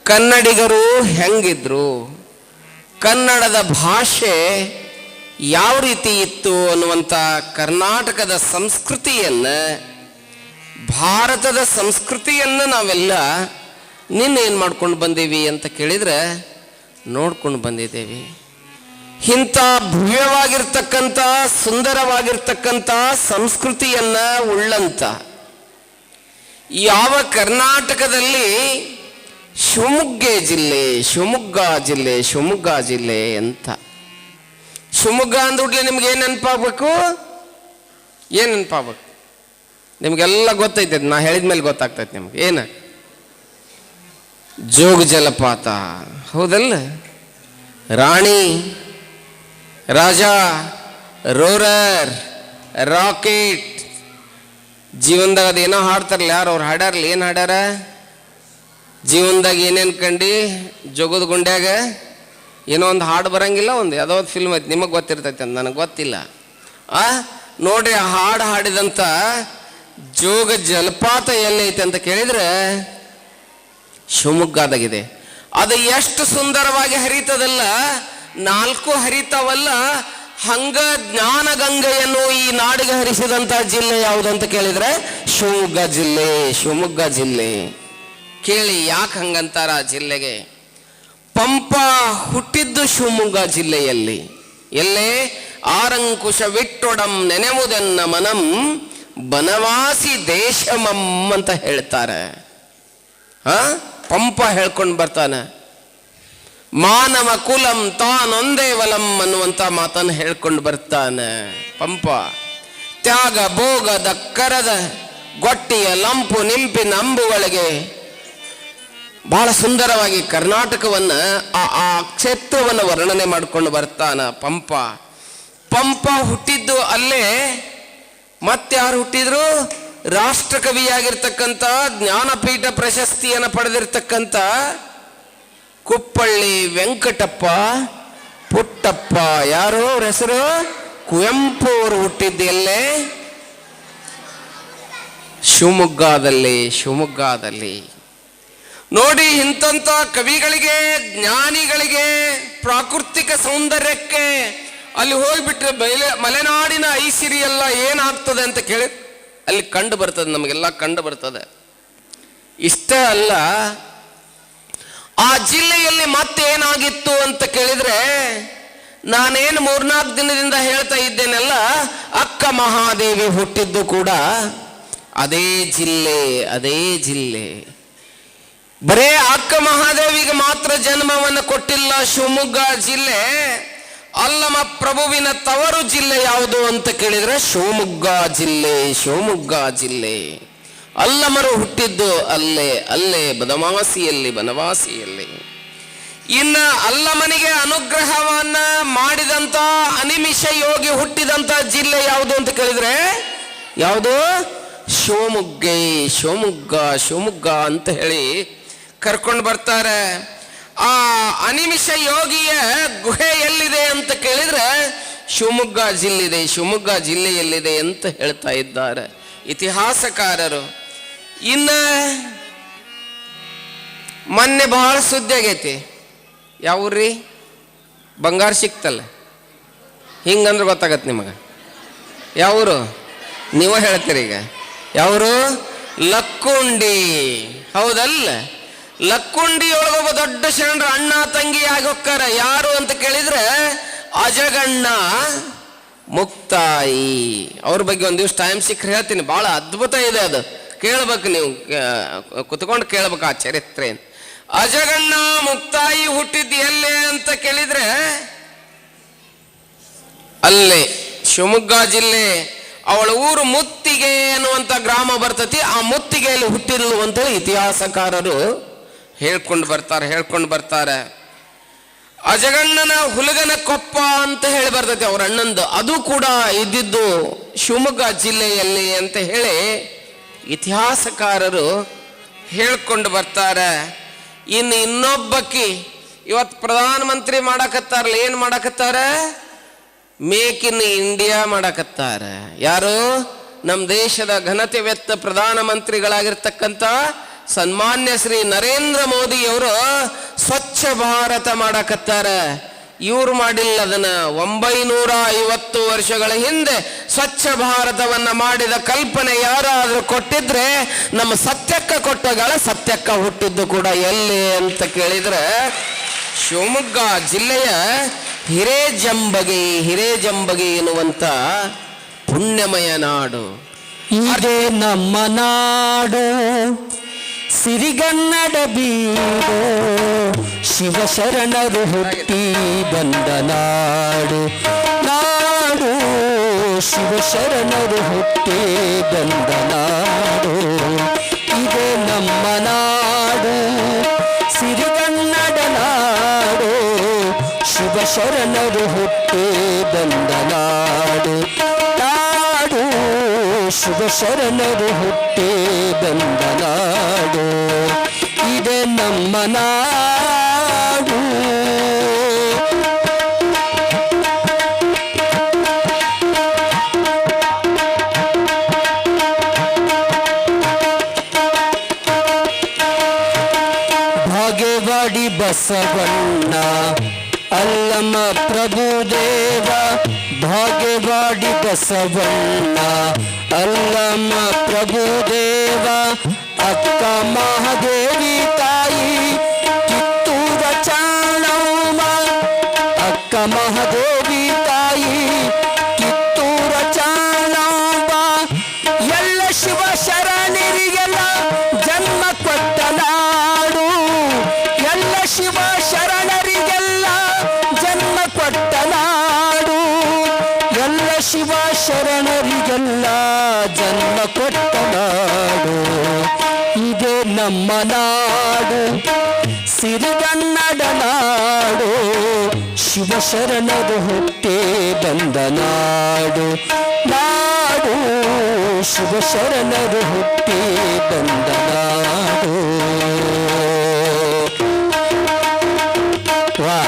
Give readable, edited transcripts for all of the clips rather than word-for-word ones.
ಕನ್ನಡಿಗರು ಹೆಂಗಿದ್ರು, ಕನ್ನಡದ ಭಾಷೆ ಯಾವ ರೀತಿ ಇತ್ತು ಅನ್ನುವಂಥ ಕರ್ನಾಟಕದ ಸಂಸ್ಕೃತಿಯನ್ನು, ಭಾರತದ ಸಂಸ್ಕೃತಿಯನ್ನು ನಾವೆಲ್ಲ ನಿನ್ನೇನು ಮಾಡ್ಕೊಂಡು ಬಂದೀವಿ ಅಂತ ಕೇಳಿದರೆ ನೋಡ್ಕೊಂಡು ಬಂದಿದ್ದೇವೆ. ಇಂಥ ಭವ್ಯವಾಗಿರ್ತಕ್ಕಂಥ ಸುಂದರವಾಗಿರ್ತಕ್ಕಂಥ ಸಂಸ್ಕೃತಿಯನ್ನು ಉಳ್ಳಂಥ ಯಾವ ಕರ್ನಾಟಕದಲ್ಲಿ ಶಿವಮೊಗ್ಗ ಜಿಲ್ಲೆ ಅಂತ. ಶಿವಮೊಗ್ಗ ಅಂದ್ಬಿಟ್ಲೆ ನಿಮ್ಗೆ ಏನು ನೆನಪಾಗಬೇಕು? ಏನು ನೆನಪಾಗಬೇಕು? ನಿಮಗೆಲ್ಲ ಗೊತ್ತೈತೆ, ನಾ ಹೇಳಿದ ಮೇಲೆ ಗೊತ್ತಾಗ್ತೈತೆ ನಿಮ್ಗೆ. ಏನು? ಜೋಗ ಜಲಪಾತ, ಹೌದಲ್ಲ? ರಾಣಿ, ರಾಜ, ರೋರರ್, ರಾಕೆಟ್, ಜೀವನದಾಗ ಅದೇನೋ ಹಾಡ್ತಾರಲ್ಲ, ಯಾರು ಅವ್ರು ಹಾಡ್ಯಾರಲ್ಲ, ಏನು ಹಾಡ್ಯಾರ? ಜೀವನದಾಗ ಏನೇನು ಕಂಡು ಜೋಗದ ಗುಂಡ್ಯಾಗ ಏನೋ ಒಂದು ಹಾಡು ಬರಂಗಿಲ್ಲ, ಒಂದು ಯಾವುದೋ ಒಂದು ಫಿಲ್ಮ್ ಐತಿ, ನಿಮಗೆ ಗೊತ್ತಿರ್ತೈತೆ ಅಂತ ನನಗೆ ಗೊತ್ತಿಲ್ಲ. ನೋಡ್ರಿ, ಆ ಹಾಡು ಹಾಡಿದಂಥ ಜೋಗ ಜಲಪಾತ ಎಲ್ಲೈತೆ ಅಂತ ಕೇಳಿದ್ರೆ ಶಿವಮೊಗ್ಗದಾಗಿದೆ. ಅದು ಎಷ್ಟು ಸುಂದರವಾಗಿ ಹರಿತದಲ್ಲ, 4 ಹರಿತವಲ್ಲ, ಹಂಗ ಜ್ಞಾನ ಗಂಗೆಯನ್ನು ಈ ನಾಡಿಗೆ ಹರಿಸಿದಂಥ ಜಿಲ್ಲೆ ಯಾವುದಂತ ಕೇಳಿದ್ರೆ ಶಿವಮೊಗ್ಗ ಜಿಲ್ಲೆ. ಕೇಳಿ ಯಾಕೆ ಹಂಗಂತಾರ ಆ ಜಿಲ್ಲೆಗೆ? ಪಂಪ ಹುಟ್ಟಿದ್ದು ಶಿವಮೊಗ್ಗ ಜಿಲ್ಲೆಯಲ್ಲಿ. ಎಲ್ಲೇ? ಆರಂಕುಶ ವಿಟ್ಟೊಡಂ ನೆನೆವುದೆನ್ನ ಮನಂ ಬನವಾಸಿ ದೇಶಮಂ ಅಂತ ಹೇಳ್ತಾರೆ. ಪಂಪ ಹೇಳ್ಕೊಂಡು ಬರ್ತಾನೆ. ಮಾನವ ಕುಲಂ ತಾನೊಂದೇ ವಲಂ ಅನ್ನುವಂಥ ಮಾತನ್ನು ಹೇಳ್ಕೊಂಡು ಬರ್ತಾನೆ ಪಂಪ. ತ್ಯಾಗ ಭೋಗದ ಕರದ ಗೊಟ್ಟಿಯ ಲಂಪು ನಿಂಪಿನ ಅಂಬುಗಳಿಗೆ ಬಹಳ ಸುಂದರವಾಗಿ ಕರ್ನಾಟಕವನ್ನು, ಆ ಕ್ಷೇತ್ರವನ್ನು ವರ್ಣನೆ ಮಾಡಿಕೊಂಡು ಬರ್ತಾನ ಪಂಪ. ಪಂಪ ಹುಟ್ಟಿದ್ದು ಅಲ್ಲೇ. ಮತ್ತಾರು ಹುಟ್ಟಿದ್ರು? ರಾಷ್ಟ್ರಕವಿಯಾಗಿರ್ತಕ್ಕಂಥ ಜ್ಞಾನಪೀಠ ಪ್ರಶಸ್ತಿಯನ್ನು ಪಡೆದಿರ್ತಕ್ಕಂಥ ಕುಪ್ಪಳ್ಳಿ ವೆಂಕಟಪ್ಪ ಪುಟ್ಟಪ್ಪ. ಯಾರು ಅವ್ರ ಹೆಸರು? ಕುವೆಂಪು ಅವರು ಹುಟ್ಟಿದ್ದೆಲ್ಲೇ? ಶಿವಮೊಗ್ಗದಲ್ಲಿ. ನೋಡಿ, ಇಂಥ ಕವಿಗಳಿಗೆ, ಜ್ಞಾನಿಗಳಿಗೆ, ಪ್ರಾಕೃತಿಕ ಸೌಂದರ್ಯಕ್ಕೆ ಅಲ್ಲಿ ಹೋಗ್ಬಿಟ್ರೆ ಮಲೆನಾಡಿನ ಐಸಿರಿ ಎಲ್ಲ ಏನಾಗ್ತದೆ ಅಂತ ಕೇಳಿ ಅಲ್ಲಿ ಕಂಡು ಬರ್ತದೆ, ನಮಗೆಲ್ಲ ಕಂಡು ಬರ್ತದೆ. ಇಷ್ಟೇ ಅಲ್ಲ, ಆ ಜಿಲ್ಲೆಯಲ್ಲಿ ಮತ್ತೇನಾಗಿತ್ತು ಅಂತ ಕೇಳಿದ್ರೆ, ನಾನೇನು 3-4 ದಿನದಿಂದ ಹೇಳ್ತಾ ಇದ್ದೇನೆಲ್ಲ, ಅಕ್ಕ ಮಹಾದೇವಿ ಹುಟ್ಟಿದ್ದು ಕೂಡ ಅದೇ ಜಿಲ್ಲೆ. ಬರೇ ಅಕ್ಕ ಮಹಾದೇವಿಗೆ ಮಾತ್ರ ಜನ್ಮವನ್ನು ಕೊಟ್ಟಿಲ್ಲ ಶಿವಮೊಗ್ಗ ಜಿಲ್ಲೆ. ಅಲ್ಲಮ ಪ್ರಭುವಿನ ತವರು ಜಿಲ್ಲೆ ಯಾವುದು ಅಂತ ಕೇಳಿದ್ರೆ ಶಿವಮೊಗ್ಗ ಜಿಲ್ಲೆ. ಅಲ್ಲಮರು ಹುಟ್ಟಿದ್ದು ಅಲ್ಲೇ ಬನವಾಸಿಯಲ್ಲಿ. ಇನ್ನ ಅಲ್ಲಮನಿಗೆ ಅನುಗ್ರಹವನ್ನ ಮಾಡಿದಂತ ಅನಿಮಿಷ ಯೋಗಿ ಹುಟ್ಟಿದಂತ ಜಿಲ್ಲೆ ಯಾವುದು ಅಂತ ಕೇಳಿದ್ರೆ ಯಾವುದು? ಶಿವಮೊಗ್ಗ ಅಂತ ಹೇಳಿ ಕರ್ಕೊಂಡು ಬರ್ತಾರೆ. ಆ ಅನಿಮಿಷ ಯೋಗಿಯ ಗುಹೆ ಎಲ್ಲಿದೆ ಅಂತ ಕೇಳಿದ್ರೆ ಶಿವಮೊಗ್ಗ ಜಿಲ್ಲೆಯಲ್ಲಿದೆ ಅಂತ ಹೇಳ್ತಾ ಇದ್ದಾರೆ ಇತಿಹಾಸಕಾರರು. ಇನ್ನ ಮೊನ್ನೆ ಬಹಳ ಸುದ್ದಿ ಆಗೈತಿ. ಯಾವ್ರಿ? ಬಂಗಾರ ಸಿಕ್ತಲ್ಲ, ಹಿಂಗಂದ್ರೆ ಗೊತ್ತಾಗತ್ತೆ ನಿಮಗೆ. ಯಾವರು? ನೀವು ಹೇಳ್ತೀರಿ ಈಗ. ಯಾವರು? ಲಕ್ಕುಂಡಿ, ಹೌದಲ್ಲ? ಲಕ್ಕುಂಡಿ ಒಳಗೊಬ್ಬ ದೊಡ್ಡ ಶರಣರು ಅಣ್ಣ ತಂಗಿ ಆಗಿ ಹೋಗ್ತಾರ. ಯಾರು ಅಂತ ಕೇಳಿದ್ರೆ ಅಜಗಣ್ಣ ಮುಕ್ತಾಯಿ. ಅವ್ರ ಬಗ್ಗೆ ಒಂದು ದಿವಸ ಟೈಮ್ ಸಿಕ್ಕರೆ ಹೇಳ್ತೀನಿ. ಬಹಳ ಅದ್ಭುತ ಇದೆ, ಅದು ಕೇಳ್ಬೇಕು, ನೀವು ಕುತ್ಕೊಂಡು ಕೇಳ್ಬೇಕು ಆ ಚರಿತ್ರೆ. ಅಜಗಣ್ಣ ಮುಕ್ತಾಯಿ ಹುಟ್ಟಿದ್ದು ಎಲ್ಲೇ ಅಂತ ಕೇಳಿದ್ರೆ ಅಲ್ಲೇ ಶಿವಮೊಗ್ಗ ಜಿಲ್ಲೆ. ಅವಳ ಊರು ಮುತ್ತಿಗೆ ಅನ್ನುವಂಥ ಗ್ರಾಮ ಬರ್ತತಿ. ಆ ಮುತ್ತಿಗೆಯಲ್ಲಿ ಹುಟ್ಟಿರುವಂತ ಇತಿಹಾಸಕಾರರು ಹೇಳ್ಕೊಂಡು ಬರ್ತಾರೆ. ಅಜಗಣ್ಣನ ಹುಲಗನ ಕೊಪ್ಪ ಅಂತ ಹೇಳಿ ಬರ್ತೈತಿ ಅವ್ರ ಅಣ್ಣಂದು. ಅದು ಕೂಡ ಇದ್ದಿದ್ದು ಶಿವಮೊಗ್ಗ ಜಿಲ್ಲೆಯಲ್ಲಿ ಅಂತ ಹೇಳಿ ಇತಿಹಾಸಕಾರರು ಹೇಳ್ಕೊಂಡು ಬರ್ತಾರೆ. ಇನ್ನೊಬ್ಬಕ್ಕಿ ಇವತ್ತು ಪ್ರಧಾನಮಂತ್ರಿ ಮಾಡಕತ್ತಾರಲ್ಲ, ಏನು ಮಾಡಕತ್ತಾರ? ಮೇಕ್ ಇನ್ ಇಂಡಿಯಾ ಮಾಡಕತ್ತಾರ. ಯಾರು? ನಮ್ಮ ದೇಶದ ಘನತೆ ವ್ಯಕ್ತ ಪ್ರಧಾನಮಂತ್ರಿಗಳಾಗಿರ್ತಕ್ಕಂಥ ಸನ್ಮಾನ್ಯ ಶ್ರೀ ನರೇಂದ್ರ ಮೋದಿಯವರು ಸ್ವಚ್ಛ ಭಾರತ ಮಾಡಕತ್ತಾರ. ಇವ್ರು ಮಾಡಿಲ್ಲ ಅದನ್ನ. 950 ವರ್ಷಗಳ ಹಿಂದೆ ಸ್ವಚ್ಛ ಭಾರತವನ್ನ ಮಾಡಿದ ಕಲ್ಪನೆ ಯಾರಾದ್ರೂ ಕೊಟ್ಟಿದ್ರೆ ನಮ್ಮ ಸತ್ಯಕ್ಕ ಕೊಟ್ಟಗಳ ಸತ್ಯಕ್ಕ ಹುಟ್ಟಿದ್ದು ಕೂಡ ಎಲ್ಲಿ ಅಂತ ಕೇಳಿದ್ರೆ ಶಿವಮೊಗ್ಗ ಜಿಲ್ಲೆಯ ಹಿರೇಜಂಬಗಿ ಎನ್ನುವಂತ ಪುಣ್ಯಮಯ ನಾಡು. ಇದೇ ನಮ್ಮ ನಾಡು, ಸಿರಿಗನ್ನಡ ಬೀಡು, ಶಿವಶರಣರು ಹುಟ್ಟಿ ಬಂದ ನಾಡು. ನಾಡು ಶಿವಶರಣರು ಹುಟ್ಟಿ ಬಂದ ನಾಡು. ಇದೇ ನಮ್ಮ ನಾಡು, ಸಿರಿಗನ್ನಡ ನಾಡು, ಶಿವಶರಣರು ಹುಟ್ಟಿ ಬಂದ ನಾಡು. ನಾಡು ಶಿವಶರಣರು ಹುಟ್ಟಿ ಬಂದ ನಾಡು. ಇದೇ ನಮ್ಮ ನಾಡು. ಭಾಗ್ಯವಾಡಿ ಬಸವಣ್ಣ ಅಲ್ಲಮ ಪ್ರಭುದೇವ, ಭಾಗ್ಯವಾಡಿ ಬಸವಣ್ಣ ಅಲ್ಲಮ ಪ್ರಭುದೇವ, ಅಕ್ಕ ಮಹಾದೇವಿ ತಾಯಿ ಕಿತ್ತೂರ ಚಾಣವ್ವ, ಅಕ್ಕ ಮಹಾದೇವಿ ತಾಯಿ ಕಿತ್ತೂರ ಚಾಣವ್ವ. ಎಲ್ಲ ಶಿವ ಶರಣರಿಗೆಲ್ಲ ಜನ್ಮ ಕೊಟ್ಟ ನಾಡು, ಎಲ್ಲ ಶಿವ ಶರಣರಿಗೆಲ್ಲ ಜನ್ಮ ಕೊಟ್ಟ ನಾಡು, ಎಲ್ಲ ಶಿವ ಶರಣರಿಗೆಲ್ಲ ಜನ್ಮ ಕೊಟ್ಟ ನಾಡು. ಇದೇ ನಮ್ಮ ನಾಡು, ಸಿರಿಗನ್ನಡ ನಾಡು, ಶಿವಶರಣರು ಹುಟ್ಟಿ ಬಂದ ನಾಡು. ನಾಡು ಶಿವಶರಣರು ಹುಟ್ಟಿ ಬಂದ ನಾಡು. ವಾ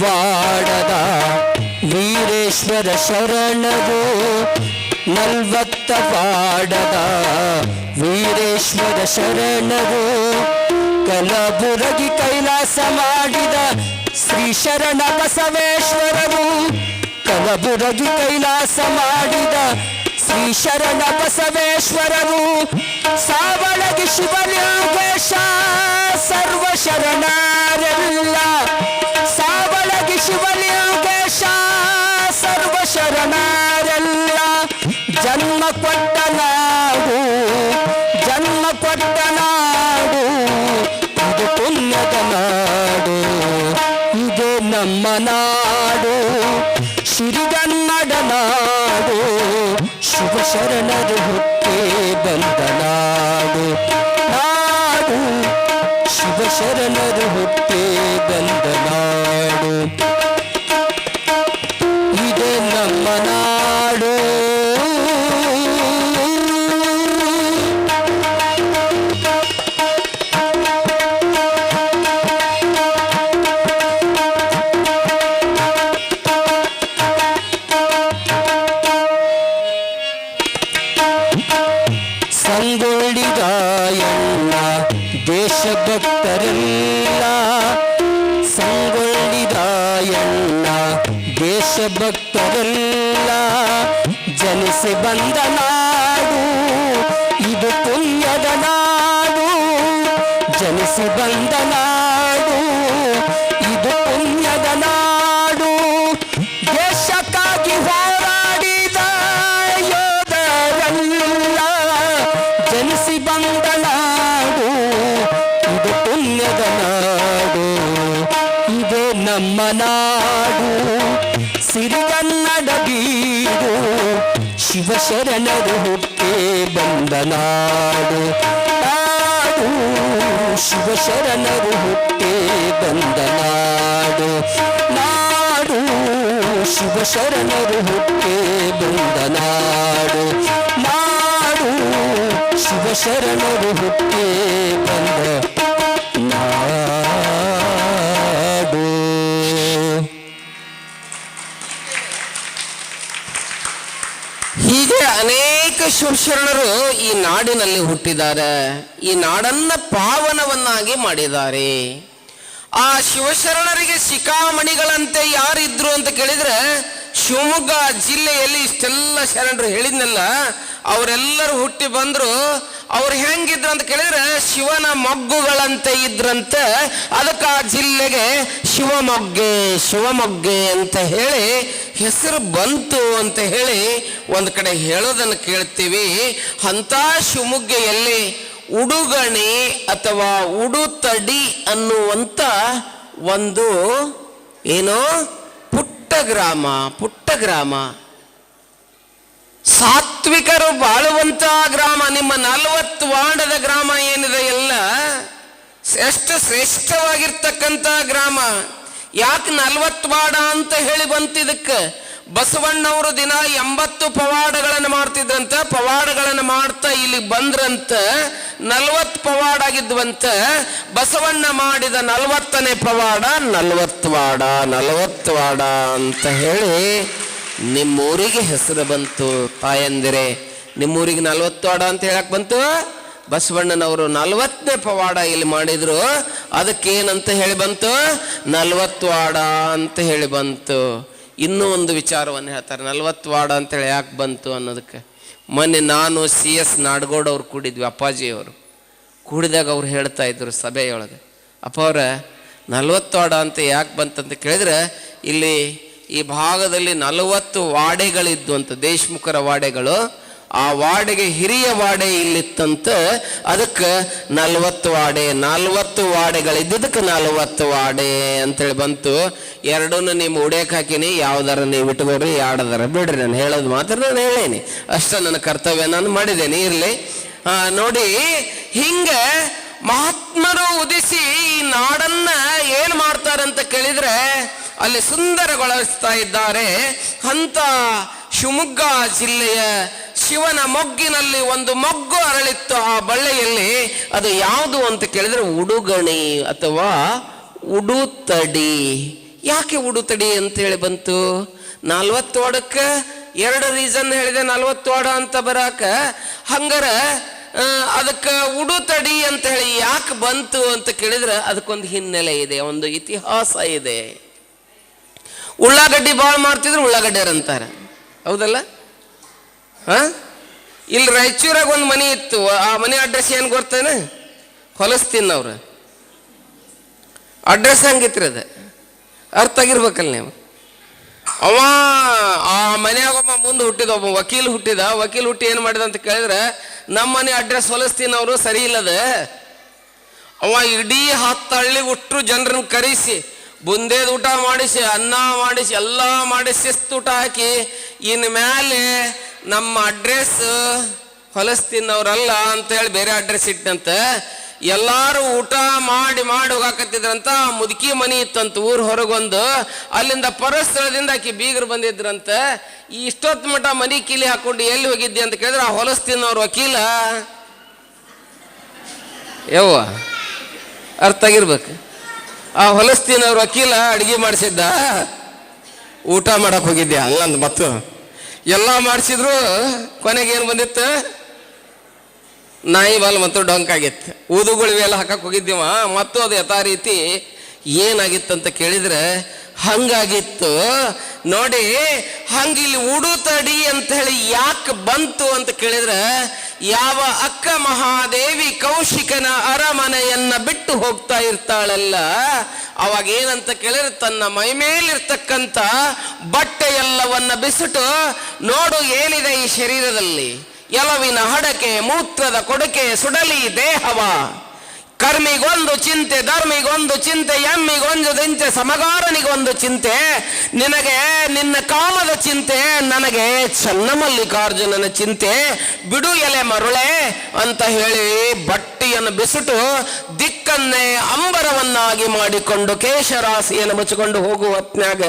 ವಾಡದ ವೀರೇಶ್ವರ ಶರಣರು, 40 ವಾಡದ ವೀರೇಶ್ವರ ಶರಣರು, ಕಲಬುರಗಿ ಕೈಲಾಸ ಮಾಡಿದ ಶ್ರೀ ಶರಣ ಬಸವೇಶ್ವರರು, ಕಲಬುರಗಿ ಕೈಲಾಸ ಮಾಡಿದ ಶ್ರೀ ಶರಣ ಬಸವೇಶ್ವರರು, ಸಾವಳಗಿ ಶಿವಲಿಂಗೇಶ ಸರ್ವ ಶರಣರೆಲ್ಲ, ಸಾವಳಗಿ ಶಿವಲಿಂಗೇಶ ಸರ್ವ ಶರಣರೆಲ್ಲ. ಜನ್ಮ ಕೊಟ್ಟ ನಾಡು, ಜನ್ಮ ಕೊಟ್ಟ ನಾಡು, ಇದು ಪುಣ್ಯದ ನಾಡು. ಇದು ನಮ್ಮ ನಾಡು, ಸಿರಿಗನ್ನಡ ನಾಡು, ಶಿವಶರಣರು ಹುಟ್ಟಿ ಬಂದ ನಾಡು. ನಾಡು ಶಿವಶರಣರು ಹುಟ್ಟಿ ಬಂದ ನಾಡು. ಇದೇ ನಮ್ಮ ನಾಡು. ಸಂಗೊಳ್ಳಿ ರಾಯಣ್ಣ ದೇಶಭಕ್ತರೆಲ್ಲ, ಸಂಗೊಳ್ಳಿ ರಾಯಣ್ಣ ದೇಶಭಕ್ತರೆಲ್ಲ ಜನಿಸಿ ಬಂದ ನಾಡು. ಇದು ಪುಣ್ಯದ ನಾಡು, ಜನಿಸಿ ಬಂದ ನಾಡು, ಇದು ಪುಣ್ಯದ ನಾಡು. ದೇಶಕ್ಕಾಗಿ ಹೋರಾಡಿದ ಯೋಧರೆಲ್ಲ ಜನಿಸಿ ಬಂದ ನಾಡು. ಇದು ಪುಣ್ಯದ ನಾಡು, ಇದೇ ನಮ್ಮ ನಾಡು, ಸಿರಿಗನ್ನಡ ಬೀಡು, ಶಿವಶರಣರು ಹುಟ್ಟಿ ಬಂದ ನಾಡು. ನಾಡು ಶಿವಶರಣರು ಹುಟ್ಟಿ ಬಂದ ನಾಡು. ನಾಡು ಶಿವಶರಣರು ಹುಟ್ಟಿ ಬಂದ ನಾಡು. ನಾಡು ಶಿವಶರಣರು ಹುಟ್ಟಿ ಬಂದ ನಾಡು. ಅನೇಕ ಶಿವಶರಣರು ಈ ನಾಡಿನಲ್ಲಿ ಹುಟ್ಟಿದ್ದಾರೆ, ಈ ನಾಡನ್ನ ಪಾವನವನ್ನಾಗಿ ಮಾಡಿದ್ದಾರೆ. ಆ ಶಿವಶರಣರಿಗೆ ಶಿಖಾಮಣಿಗಳಂತೆ ಯಾರಿದ್ರು ಅಂತ ಕೇಳಿದ್ರೆ, ಶಿವಮೊಗ್ಗ ಜಿಲ್ಲೆಯಲ್ಲಿ ಇಷ್ಟೆಲ್ಲ ಶರಣರು ಹೇಳಿದ್ನಲ್ಲ, ಅವರೆಲ್ಲರೂ ಹುಟ್ಟಿ ಬಂದ್ರು. ಅವ್ರು ಹೆಂಗಿದ್ರು ಅಂತ ಕೇಳಿದ್ರೆ ಶಿವನ ಮೊಗ್ಗುಗಳಂತೆ ಇದ್ರಂತೆ. ಅದಕ್ಕೆ ಆ ಜಿಲ್ಲೆಗೆ ಶಿವಮೊಗ್ಗೆ ಅಂತ ಹೇಳಿ ಹೆಸರು ಬಂತು ಅಂತ ಹೇಳಿ ಒಂದು ಕಡೆ ಹೇಳೋದನ್ನು ಕೇಳ್ತೀವಿ. ಅಂಥ ಶಿವಮೊಗ್ಗೆಯಲ್ಲಿ ಉಡುಗಣಿ ಅಥವಾ ಉಡುತಡಿ ಅನ್ನುವಂಥ ಒಂದು ಏನೋ ಪುಟ್ಟ ಗ್ರಾಮ, ಸಾತ್ವಿಕರು ಬಾಳುವಂತ ಗ್ರಾಮ. ನಿಮ್ಮ 40 ವಾರ್ಡದ ಗ್ರಾಮ ಏನಿದೆ ಎಲ್ಲ ಎಷ್ಟು ಶ್ರೇಷ್ಠವಾಗಿರ್ತಕ್ಕಂಥ ಗ್ರಾಮ. ಯಾಕೆ 40 ವಾರ್ಡ ಅಂತ ಹೇಳಿ ಬಂತಿದ್ದಕ್ಕೆ? ಬಸವಣ್ಣವರು ದಿನ 80 ಪವಾಡಗಳನ್ನು ಮಾಡ್ತಿದ್ರಂತ. ಪವಾಡಗಳನ್ನು ಮಾಡ್ತಾ ಇಲ್ಲಿ ಬಂದ್ರಂತ 40 ಪವಾಡ ಆಗಿದ್ವಂತ. ಬಸವಣ್ಣ ಮಾಡಿದ 40ನೇ ಪವಾಡ 40 ವಾಡ ಅಂತ ಹೇಳಿ ನಿಮ್ಮೂರಿಗೆ ಹೆಸರು ಬಂತು. ತಾಯಂದಿರೆ, ನಿಮ್ಮೂರಿಗೆ 40 ವಾಡ ಅಂತ ಹೇಳಕ್ ಬಂತು. ಬಸವಣ್ಣನವರು 40ನೇ ಪವಾಡ ಇಲ್ಲಿ ಮಾಡಿದ್ರು, ಅದಕ್ಕೇನಂತ ಹೇಳಿ ಬಂತು? 40 ವಾಡ ಅಂತ ಹೇಳಿ ಬಂತು. ಇನ್ನೂ ಒಂದು ವಿಚಾರವನ್ನು ಹೇಳ್ತಾರೆ, 40 ವಾಡ ಅಂತೇಳಿ ಯಾಕೆ ಬಂತು ಅನ್ನೋದಕ್ಕೆ. ಮೊನ್ನೆ ನಾನು CS ನಾಡಗೌಡ ಅವ್ರು ಕೂಡಿದ್ವಿ, ಅಪ್ಪಾಜಿಯವರು ಕೂಡಿದಾಗ ಅವ್ರು ಹೇಳ್ತಾ ಇದ್ರು ಸಭೆಯೊಳಗೆ, ಅಪ್ಪ ಅವ್ರ 40 ವಾಡ ಅಂತ ಯಾಕೆ ಬಂತಂತ ಕೇಳಿದ್ರೆ, ಇಲ್ಲಿ ಈ ಭಾಗದಲ್ಲಿ 40 ವಾಡೆಗಳಿದ್ದು ಅಂತ, ದೇಶಮುಖರ ವಾಡೆಗಳು. ಆ ವಾಡೆಗೆ ಹಿರಿಯ ವಾಡೆ ಇಲ್ಲಿತ್ತಂತ, ಅದಕ್ಕೆ 40 ವಾಡೆ. 40 ವಾಡೆಗಳಿದ್ದಕ್ಕೆ 40 ವಾಡೆ ಅಂತೇಳಿ ಬಂತು. ಎರಡನ್ನೂ ನೀವು ಉಡಿಯಕ್ಕೆ ಹಾಕಿನಿ, ಯಾವ್ದಾರ ನೀವು ಇಟ್ಕೋರಿ, ಯಾಡದಾರ ಬಿಡ್ರಿ. ನಾನು ಹೇಳೋದು ಮಾತ್ರ ನಾನು ಹೇಳೇನಿ ಅಷ್ಟ, ನನ್ನ ಕರ್ತವ್ಯ ನಾನು ಮಾಡಿದ್ದೇನೆ, ಇರಲಿ. ನೋಡಿ, ಹಿಂಗೆ ಮಹಾತ್ಮರು ಉದಿಸಿ ಈ ನಾಡನ್ನ ಏನು ಮಾಡ್ತಾರಂತ ಕೇಳಿದ್ರೆ ಅಲ್ಲಿ ಸುಂದರಗೊಳಿಸ್ತಾ ಇದ್ದಾರೆ. ಅಂತ ಶಿವಮೊಗ್ಗ ಜಿಲ್ಲೆಯ ಶಿವನ ಮೊಗ್ಗಿನಲ್ಲಿ ಒಂದು ಮೊಗ್ಗು ಅರಳಿತ್ತು. ಆ ಬಳ್ಳಿಯಲ್ಲಿ ಅದು ಯಾವುದು ಅಂತ ಕೇಳಿದ್ರೆ ಉಡುಗಣಿ ಅಥವಾ ಉಡುತಡಿ. ಯಾಕೆ ಉಡುತಡಿ ಅಂತ ಹೇಳಿ ಬಂತು? 40 ವಾಡಕ್ಕೆ 2 ರೀಸನ್ ಹೇಳಿದೆ 40 ವಾಡ ಅಂತ ಬರಾಕ. ಹಂಗಾರ ಅದಕ್ಕೆ ಉಡುತಡಿ ಅಂತ ಹೇಳಿ ಯಾಕೆ ಬಂತು ಅಂತ ಕೇಳಿದ್ರೆ ಅದಕ್ಕೊಂದು ಹಿನ್ನೆಲೆ ಇದೆ, ಒಂದು ಇತಿಹಾಸ ಇದೆ. ಉಳ್ಳಾಗಡ್ಡಿ ಭಾಳ ಮಾಡ್ತಿದ್ರು ಉಳ್ಳಾಗಡ್ಡಿಯರ್ ಅಂತಾರೆ, ಹೌದಲ್ಲ? ಇಲ್ಲಿ ರಾಯಚೂರಾಗ ಒಂದು ಮನೆ ಇತ್ತು, ಆ ಮನೆ ಅಡ್ರೆಸ್ ಏನು ಗೊತ್ತೇನೆ? ಹೊಲಸ್ತಿನ್ನವ್ರು ಅಡ್ರೆಸ್ ಹಂಗಿತ್ರಿ, ಅದು ಅರ್ಥ ಆಗಿರ್ಬೇಕಲ್ಲ ನೀವು. ಅವ ಆ ಮನ್ಯಾಗ ಒಬ್ಬ ಮುಂದೆ ಹುಟ್ಟಿದ, ಒಬ್ಬ ವಕೀಲ್ ಹುಟ್ಟಿ ಏನು ಮಾಡಿದ ಅಂತ ಕೇಳಿದ್ರೆ, ನಮ್ಮ ಮನೆ ಅಡ್ರೆಸ್ ಹೊಲಸ್ತಿನವರು ಸರಿ ಇಲ್ಲದ. ಅವ ಇಡೀ 10 ಹಳ್ಳಿ ಉಟ್ರು ಜನರನ್ನ ಕರೆಸಿ ಬುಂದೇದ ಊಟ ಮಾಡಿಸಿ, ಅನ್ನ ಮಾಡಿಸಿ, ಎಲ್ಲ ಮಾಡಿಸಿ ಶಿಸ್ತು ಊಟ ಹಾಕಿ, ಇನ್ನು ಮೇಲೆ ನಮ್ಮ ಅಡ್ರೆಸ್ ಹೊಲಸ್ತಿನವ್ರಲ್ಲ ಅಂತ ಹೇಳಿ ಬೇರೆ ಅಡ್ರೆಸ್ ಇಟ್ಟಂತ. ಎಲ್ಲಾರು ಊಟ ಮಾಡಿ ಹೋಗಾಕತ್ತಿದ್ರಂತ. ಮುದುಕಿ ಮನಿ ಇತ್ತಂತ ಊರ್ ಹೊರಗೊಂದು. ಅಲ್ಲಿಂದ ಪರಸ್ಥಳದಿಂದ ಆಕಿ ಬೀಗರು ಬಂದಿದ್ರಂತ. ಈ ಇಷ್ಟೊತ್ತು ಮಠ ಮನಿ ಕೀಲಿ ಹಾಕೊಂಡು ಎಲ್ಲಿ ಹೋಗಿದ್ದೆ ಅಂತ ಕೇಳಿದ್ರೆ, ಆ ಹೊಲಸ್ತಿನವ್ರ ವಕೀಲ ಯವ್ವ ಅರ್ಥ ಆಗಿರ್ಬೇಕು. ಆ ಹೊಲಸ್ತಿನವ್ರ ವಕೀಲ ಅಡಿಗೆ ಮಾಡಿಸಿದ್ದ, ಊಟ ಮಾಡಕ್ ಹೋಗಿದ್ದೆ ಹಂಗಂದ್. ಮತ್ತು ಎಲ್ಲ ಮಾಡಿಸಿದ್ರು, ಕೊನೆಗೆ ಏನು ಬಂದಿತ್ತು? ನಾಯಿ ಬಾಲ್ ಮತ್ತು ಡೊಂಕ್ ಆಗಿತ್ತು. ಊದುಗಳಿವೆಲ್ಲ ಹಾಕಕ್ಕೆ ಹೋಗಿದ್ದೀವ, ಮತ್ತು ಅದು ಯಥಾ ರೀತಿ ಏನಾಗಿತ್ತಂತ ಕೇಳಿದ್ರೆ ಹಂಗಾಗಿತ್ತು. ನೋಡಿ, ಹಂಗಿಲ್ಲಿ ಉಡುತಡಿ ಅಂತ ಹೇಳಿ ಯಾಕೆ ಬಂತು ಅಂತ ಕೇಳಿದ್ರೆ, ಯಾವ ಅಕ್ಕ ಮಹಾದೇವಿ ಕೌಶಿಕನ ಅರಮನೆಯನ್ನ ಬಿಟ್ಟು ಹೋಗ್ತಾ ಇರ್ತಾಳಲ್ಲ, ಅವಾಗ ಏನಂತ ಕೇಳಿದ್ರೆ ತನ್ನ ಮೈ ಮೇಲಿರ್ತಕ್ಕಂಥ ಬಟ್ಟೆ ಎಲ್ಲವನ್ನ ಬಿಸಿಟು, ನೋಡು ಏನಿದೆ ಈ ಶರೀರದಲ್ಲಿ, ಎಲವಿನ ಹಡಕೆ, ಮೂತ್ರದ ಕೊಡಕೆ, ಸುಡಲಿ ದೇಹವ, ಕರ್ಮಿಗೊಂದು ಚಿಂತೆ, ಧರ್ಮಿಗೊಂದು ಚಿಂತೆ, ಎಮ್ಮಿಗೊಂದು ಚಿಂತೆ, ಸಮಗಾರನಿಗೊಂದು ಚಿಂತೆ, ನಿನಗೆ ನಿನ್ನ ಕಾಮದ ಚಿಂತೆ, ನನಗೆ ಚನ್ನಮಲ್ಲಿಕಾರ್ಜುನನ ಚಿಂತೆ, ಬಿಡು ಎಲೆ ಮರುಳೆ ಅಂತ ಹೇಳಿ ಬಟ್ಟೆಯನ್ನು ಬಿಸಿಟು ದಿಕ್ಕನ್ನೇ ಅಂಬರವನ್ನಾಗಿ ಮಾಡಿಕೊಂಡು ಕೇಶರಾಶಿಯನ್ನು ಮುಚ್ಚಿಕೊಂಡು ಹೋಗುವ ಹೊತ್ನ್ಯಾಗ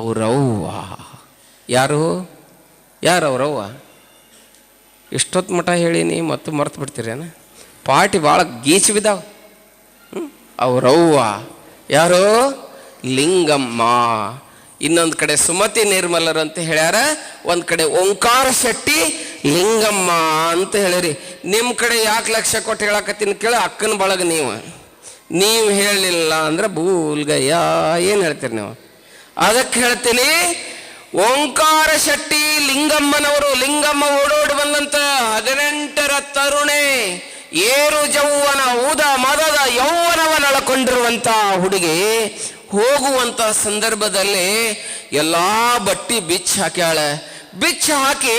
ಅವ್ರವ್ವ ಯಾರು ಅವ್ರವ್ವ? ಇಷ್ಟೊತ್ತು ಮಠ ಹೇಳಿನಿ ಮತ್ತು ಮರ್ತು ಬಿಡ್ತೀರೇನ? ಪಾಟಿ ಭಾಳ ಗೀಚು ಬಿದ್ದಾವ. ಅವ್ರವ್ವ ಯಾರು? ಲಿಂಗಮ್ಮ. ಇನ್ನೊಂದು ಕಡೆ ಸುಮತಿ ನಿರ್ಮಲರು ಅಂತ ಹೇಳ್ಯಾರ, ಒಂದು ಕಡೆ ಓಂಕಾರ ಶೆಟ್ಟಿ ಲಿಂಗಮ್ಮ ಅಂತ ಹೇಳಿರಿ. ನಿಮ್ಮ ಕಡೆ ಯಾಕೆ ಲಕ್ಷ ಕೊಟ್ಟು ಹೇಳಕತ್ತೀನಿ ಕೇಳ, ಅಕ್ಕನ ಬಳಗ ನೀವು ಹೇಳಲಿಲ್ಲ ಅಂದ್ರೆ ಬೂಲ್ಗಯ್ಯ ಏನು ಹೇಳ್ತೀರಿ ನೀವು? ಅದಕ್ಕೆ ಹೇಳ್ತೀನಿ, ಓಂಕಾರ ಶೆಟ್ಟಿ ಲಿಂಗಮ್ಮನವರು. ಲಿಂಗಮ್ಮ ಓಡೋಡಿ ಬಂದಂತ 18ರ ತರುಣೆ, ಏರು ಜೌವನ ಊದ ಮದದ ಯೌವನವನ್ನೊಳಕೊಂಡಿರುವಂತ ಹುಡುಗಿ ಹೋಗುವಂತ ಸಂದರ್ಭದಲ್ಲಿ ಎಲ್ಲಾ ಬಟ್ಟಿ ಬಿಚ್ಚ ಹಾಕ್ಯಾಳ. ಬಿಚ್ಚ ಹಾಕಿ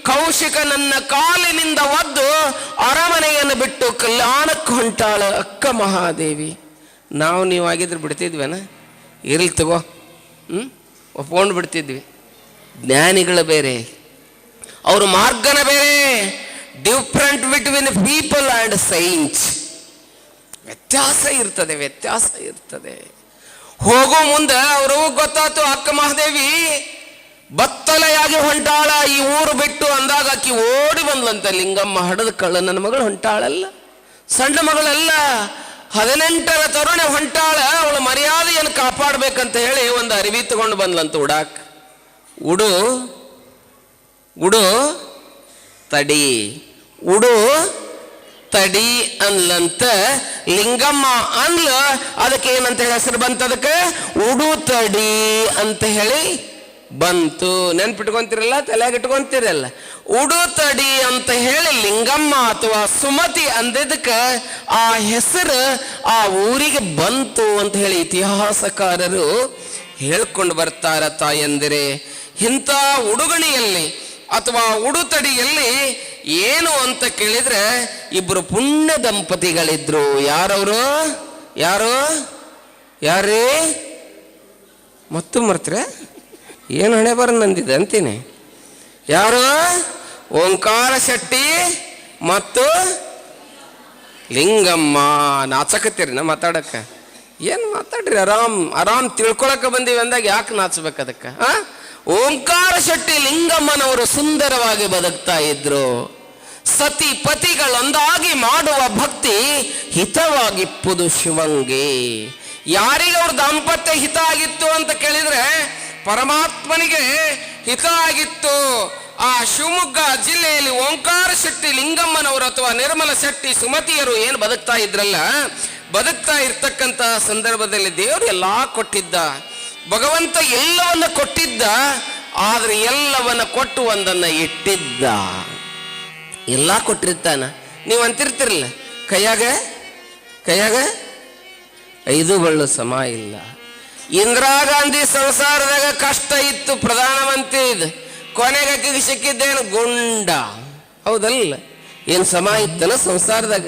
ಕೌಶಿಕನನ್ನ ಕಾಲಿನಿಂದ ಒದ್ದು ಅರಮನೆಯನ್ನು ಬಿಟ್ಟು ಕಲ್ಯಾಣಕ್ಕೆ ಹೊಂಟಾಳ ಅಕ್ಕ ಮಹಾದೇವಿ. ನಾವು ನೀವಾಗಿದ್ರೆ ಬಿಡ್ತಿದ್ವೇನ? ಇರ್ಲಿ ತಗೋ, ಒಪ್ಕೊಂಡು ಬಿಡ್ತಿದ್ವಿ. ಜ್ಞಾನಿಗಳ ಬೇರೆ, ಅವ್ರ ಮಾರ್ಗನ ಬೇರೆ. Different between people and science. ವ್ಯತ್ಯಾಸ ಇರ್ತದೆ. ಹೋಗೋ ಮುಂದೆ ಅವರು ಗೊತ್ತಾಯ್ತು, ಅಕ್ಕ ಮಹಾದೇವಿ ಬತ್ತಲೆಯಾಗಿ ಹೊಂಟಾಳ ಈ ಊರು ಬಿಟ್ಟು ಅಂದಾಗ ಆಕಿ ಓಡಿ ಬಂದ್ಲಂತ. ಲಿಂಗಮ್ಮ ಹಡದ ಕಳ್ಳ ನನ್ನ ಮಗಳು ಹೊಂಟಾಳಲ್ಲ, ಸಣ್ಣ ಮಗಳಲ್ಲ, 18ರ ತರುಣೆ ಹೊಂಟಾಳ. ಅವಳ ಮರ್ಯಾದೆಯನ್ನು ಕಾಪಾಡ್ಬೇಕಂತ ಹೇಳಿ ಒಂದು ಅರಿವಿ ತಗೊಂಡು ಬಂದ್ಲಂತ ಉಡಾಕ್. ಉಡು ತಡಿ ಅನ್ಲಂತ ಲಿಂಗಮ್ಮ ಅನ್ಲ. ಅದಕ್ಕೆ ಏನಂತ ಹೇಳಿ ಹೆಸರು ಬಂತು, ಅದಕ್ಕೆ ಉಡು ತಡಿ ಅಂತ ಹೇಳಿ ಬಂತು. ನೆನ್ಪಿಟ್ಕೊಂತಿರಲ್ಲ, ತಲೆಯಾಗ ಇಟ್ಕೊಂತಿರಲ್ಲ. ಉಡು ತಡಿ ಅಂತ ಹೇಳಿ ಲಿಂಗಮ್ಮ ಅಥವಾ ಸುಮತಿ ಅಂದಿದ್ದಕ್ಕೆ ಆ ಹೆಸರು ಆ ಊರಿಗೆ ಬಂತು ಅಂತ ಹೇಳಿ ಇತಿಹಾಸಕಾರರು ಹೇಳ್ಕೊಂಡು ಬರ್ತಾರ. ತಾಯಂದಿರೆ, ಇಂಥ ಉಡುಗಣಿಯಲ್ಲಿ ಅಥವಾ ಉಡುತಡಿಯಲ್ಲಿ ಏನು ಅಂತ ಕೇಳಿದ್ರೆ ಇಬ್ಬರು ಪುಣ್ಯ ದಂಪತಿಗಳಿದ್ರು. ಯಾರೇ ಮತ್ತು ಮರ್ತ್ರೆ ಏನು ಹಣೆ ಬರ ನಂದಿದೆ ಅಂತೀನಿ. ಯಾರು? ಓಂಕಾರ ಶೆಟ್ಟಿ ಮತ್ತು ಲಿಂಗಮ್ಮ. ನಾಚಕತ್ತೀರಿ ನಾ ಮಾತಾಡಕ್ಕ? ಏನು ಮಾತಾಡ್ರಿ, ಆರಾಮ್ ತಿಳ್ಕೊಳಕ ಬಂದೀವಿ ಅಂದಾಗ ಯಾಕೆ ನಾಚಬೇಕು ಅದಕ್ಕೆ? ಓಂಕಾರ ಶೆಟ್ಟಿ ಲಿಂಗಮ್ಮನವರು ಸುಂದರವಾಗಿ ಬದುಕ್ತಾ ಇದ್ರು. ಸತಿ ಪತಿಗಳೊಂದಾಗಿ ಮಾಡುವ ಭಕ್ತಿ ಹಿತವಾಗಿಪ್ಪುದು ಶಿವಂಗೆ. ಯಾರಿಗೆ ಅವ್ರ ದಾಂಪತ್ಯ ಹಿತ ಆಗಿತ್ತು ಅಂತ ಕೇಳಿದ್ರೆ ಪರಮಾತ್ಮನಿಗೆ ಹಿತ ಆಗಿತ್ತು. ಆ ಶಿವಮೊಗ್ಗ ಜಿಲ್ಲೆಯಲ್ಲಿ ಓಂಕಾರ ಶೆಟ್ಟಿ ಲಿಂಗಮ್ಮನವರು ಅಥವಾ ನಿರ್ಮಲ ಶೆಟ್ಟಿ ಸುಮತಿಯರು ಏನು ಬದುಕ್ತಾ ಇದ್ರಲ್ಲ, ಬದುಕ್ತಾ ಇರ್ತಕ್ಕಂಥ ಸಂದರ್ಭದಲ್ಲಿ ದೇವರು ಎಲ್ಲ ಕೊಟ್ಟಿದ್ದ. ಭಗವಂತ ಎಲ್ಲವನ್ನ ಕೊಟ್ಟಿದ್ದ, ಆದ್ರೆ ಎಲ್ಲವನ್ನ ಕೊಟ್ಟು ಒಂದನ್ನ ಇಟ್ಟಿದ್ದ. ಎಲ್ಲ ಕೊಟ್ಟಿರ್ತಾನ. ನೀವು ಅಂತಿರ್ತಿರಲ್ಲ, ಕೈಯಾಗ 5 ಬಳ್ಳು ಸಮ ಇಲ್ಲ. ಇಂದಿರಾ ಗಾಂಧಿ ಸಂಸಾರದಾಗ ಕಷ್ಟ ಇತ್ತು, ಪ್ರಧಾನಮಂತ್ರಿ ಇದು. ಕೊನೆಗೆ ಅಕ್ಕಿಗೆ ಸಿಕ್ಕಿದ್ದೇನು ಗುಂಡ, ಹೌದಲ್ಲ? ಏನು ಸಮ ಇತ್ತಲ್ಲ ಸಂಸಾರದಾಗ?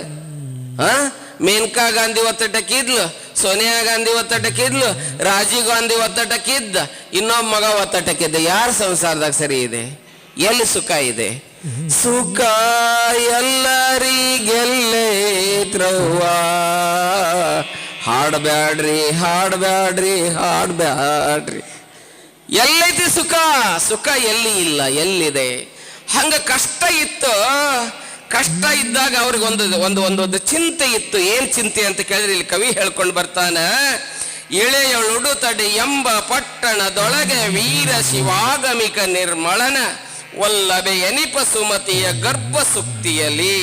ಮೇನಕಾ ಗಾಂಧಿ ಒತ್ತಟಕ್ಕಿದ್ಲು, ಸೋನಿಯಾ ಗಾಂಧಿ ಒತ್ತಟಕ್ಕಿದ್ಲು, ರಾಜೀವ್ ಗಾಂಧಿ ಒತ್ತಟಕ್ಕಿದ್ದ, ಇನ್ನೊಬ್ಬ ಮಗ ಒತ್ತಟಕ್ಕಿದ್ದ. ಯಾರ ಸಂಸಾರದಾಗ ಸರಿ ಇದೆ? ಎಲ್ಲಿ ಸುಖ ಇದೆ? ಸುಖ ಎಲ್ಲರಿಗೆಲ್ಲೇ ತ್ರವ್ವ. ಹಾಡಬ್ಯಾಡ್ರಿ ಎಲ್ಲೈತಿ ಸುಖ? ಸುಖ ಎಲ್ಲಿ ಇಲ್ಲ, ಎಲ್ಲಿದೆ? ಹಂಗ ಕಷ್ಟ ಇತ್ತು. ಕಷ್ಟ ಇದ್ದಾಗ ಅವ್ರಿಗೆ ಒಂದು ಚಿಂತೆ ಇತ್ತು. ಏನ್ ಚಿಂತೆ ಅಂತ ಕೇಳಿದ್ರೆ ಇಲ್ಲಿ ಕವಿ ಹೇಳ್ಕೊಂಡು ಬರ್ತಾನ. ಇಳೆಯೊಳುಡು ತಡಿ ಎಂಬ ಪಟ್ಟಣದೊಳಗೆ ವೀರ ಶಿವಾಗಮಿಕ ನಿರ್ಮಳನ ವಲ್ಲಭೆ ಎನಿಪ ಸುಮತಿಯ ಗರ್ಭ ಸುಕ್ತಿಯಲ್ಲಿ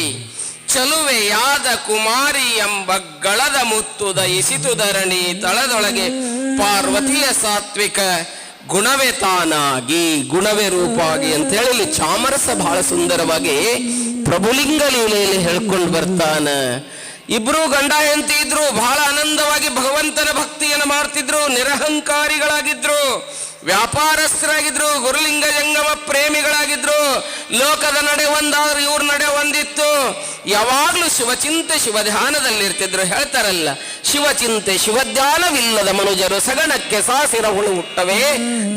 ಚಲುವೆಯಾದ ಕುಮಾರಿ ಎಂಬ ಗಳದ ಮುತ್ತುದ ಇಸಿತು ಧರಣಿ ತಳದೊಳಗೆ ಪಾರ್ವತಿಯ ಸಾತ್ವಿಕ ಗುಣವೇ ತಾನಾಗಿ ಗುಣವೇ ರೂಪಾಗಿ ಅಂತ ಹೇಳಿ ಚಾಮರಸ ಬಹಳ ಸುಂದರವಾಗಿ ಪ್ರಭುಲಿಂಗ ಲೀಲೆಯಲ್ಲಿ ಹೇಳ್ಕೊಂಡು ಬರ್ತಾನ. ಇಬ್ರು ಗಂಡ ಹೆಂಡತಿ ಇದ್ರು, ಬಹಳ ಆನಂದವಾಗಿ ಭಗವಂತನ ಭಕ್ತಿಯನ್ನು ಮಾಡ್ತಿದ್ರು, ನಿರಹಂಕಾರಿಗಳಾಗಿದ್ರು, ವ್ಯಾಪಾರಸ್ಥರಾಗಿದ್ರು, ಗುರುಲಿಂಗ ಜಂಗಮ ಪ್ರೇಮಿಗಳಾಗಿದ್ರು. ಲೋಕದ ನಡೆ ಒಂದಾದ್ರೂ ಇವ್ರ ನಡೆ ಒಂದಿತ್ತು. ಯಾವಾಗ್ಲೂ ಶಿವಚಿಂತೆ ಶಿವಧ್ಯಾನದಲ್ಲಿರ್ತಿದ್ರು. ಹೇಳ್ತಾರಲ್ಲ, ಶಿವಚಿಂತೆ ಶಿವಧ್ಯಾನವಿಲ್ಲದ ಮನುಜರು ಸಗಣಕ್ಕೆ ಸಾಸಿರ ಹುಳು ಹುಟ್ಟವೇ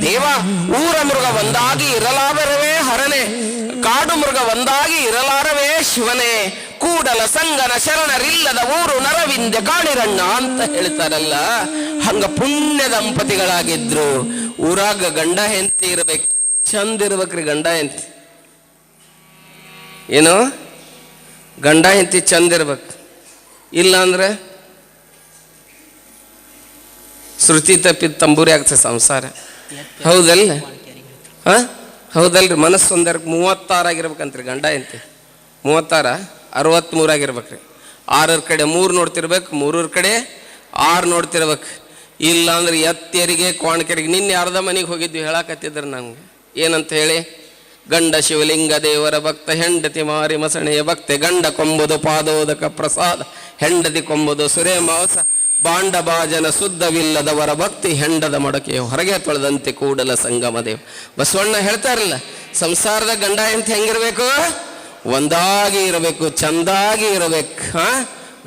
ದೇವ. ಊರ ಮೃಗ ಒಂದಾಗಿ ಇರಲಾರವೇ ಹರನೆ, ಕಾಡು ಮೃಗ ಒಂದಾಗಿ ಇರಲಾರವೇ ಶಿವನೇ. ಕೂಡಲ ಸಂಗನ ಶರಣರಿಲ್ಲದ ಊರು ನರವಿಂದೆ ಕಾಣಿರಣ್ಣ ಅಂತ ಹೇಳ್ತಾರಲ್ಲ, ಹಂಗ ಪುಣ್ಯ ದಂಪತಿಗಳಾಗಿದ್ರು. ಊರಾಗ ಗಂಡ ಹೆಂಡತಿ ಇರ್ಬೇಕು, ಚಂದ ಇರ್ಬೇಕ್ರಿ ಗಂಡ ಹೆಂಡತಿ. ಏನು? ಗಂಡ ಹೆಂಡತಿ ಚಂದ ಇರ್ಬೇಕು. ಇಲ್ಲ ಅಂದ್ರೆ ಶ್ರುತಿ ತಪ್ಪಿದ ತಂಬೂರಿ ಆಗ್ತದೆ ಸಂಸಾರ. ಹೌದಲ್ಲ? ಹಾ, ಹೌದಲ್ರಿ? ಮನಸ್ಸು ಒಂದರ 36 ಆಗಿರ್ಬೇಕಂತ್ರಿ ಗಂಡ ಎಂತಿ. 36, 63 ಆಗಿರ್ಬೇಕ್ರಿ. 6 ಕಡೆ 3 ನೋಡ್ತಿರ್ಬೇಕು, 3 ಕಡೆ 6 ನೋಡ್ತಿರ್ಬೇಕು. ಇಲ್ಲ ಅಂದ್ರೆ ಎತ್ತೆರಿಗೆ ಕೋಣಕೆರಿಗೆ. ನಿನ್ನೆ ಅರ್ಧ ಮನೆಗೆ ಹೋಗಿದ್ವಿ, ಹೇಳಕತ್ತಿದ್ರು ನಂಗೆ ಏನಂತ ಹೇಳಿ. ಗಂಡ ಶಿವಲಿಂಗ ದೇವರ ಭಕ್ತ, ಹೆಂಡತಿ ಮಾರಿ ಮಸಣೆಯ ಭಕ್ತೆ. ಗಂಡ ಕೊಂಬುದು ಪಾದೋದಕ ಪ್ರಸಾದ, ಹೆಂಡತಿ ಕೊಂಬುದು ಸುರೇ ಮಾಂಸ. ಬಾಂಡ ಬಾಜನ ಶುದ್ಧವಿಲ್ಲದವರ ಭಕ್ತಿ, ಹೆಂಡದ ಮಡಕೆಯ ಹೊರಗೆ ತೊಳೆದಂತೆ ಕೂಡಲ ಸಂಗಮ ದೇವ. ಬಸವಣ್ಣ ಹೇಳ್ತಾರಲ್ಲ, ಸಂಸಾರದ ಗಂಡ ಅಂತ ಹೆಂಗಿರ್ಬೇಕು? ಒಂದಾಗಿ ಇರಬೇಕು, ಚಂದಾಗಿ ಇರಬೇಕು.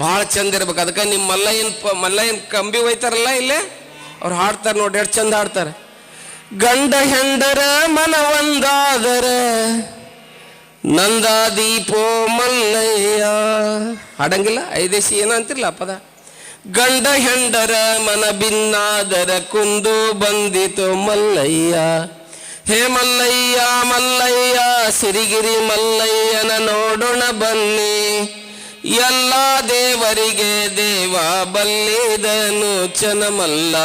ಭಾಳ ಚಂದ ಇರ್ಬೇಕು. ಅದಕ್ಕೆ ನಿಮ್ಮ ಮಲ್ಲಯ್ಯನ ಕಂಬಿ ಒಯ್ತಾರಲ್ಲ ಇಲ್ಲೇ, ಅವ್ರು ಹಾಡ್ತಾರೆ ನೋಡಿ, ಎಷ್ಟು ಚಂದ ಹಾಡ್ತಾರೆ. ಗಂಡ ಹೆಂಡರ ಮನ ಒಂದಾದರ ನಂದ ದೀಪೋ ಮಲ್ಲಯ್ಯ. ಹಾಡಂಗಿಲ್ಲ? ಐದೇಶಿ ಏನೋ ಅಂತಿರ್ಲ ಪದ. ಗಂಡ ಹೆಂಡರ ಮನ ಭಿನ್ನಾದರ ಕುಂದು ಬಂದಿತು ಮಲ್ಲಯ್ಯ. ಹೇ ಮಲ್ಲಯ್ಯ ಮಲ್ಲಯ್ಯ ಸಿರಿಗಿರಿ ಮಲ್ಲಯ್ಯನ ನೋಡೋಣ ಬನ್ನಿ. ಎಲ್ಲ ದೇವರಿಗೆ ದೇವ ಬಲ್ಲಿದನು ಚನಮಲ್ಲ.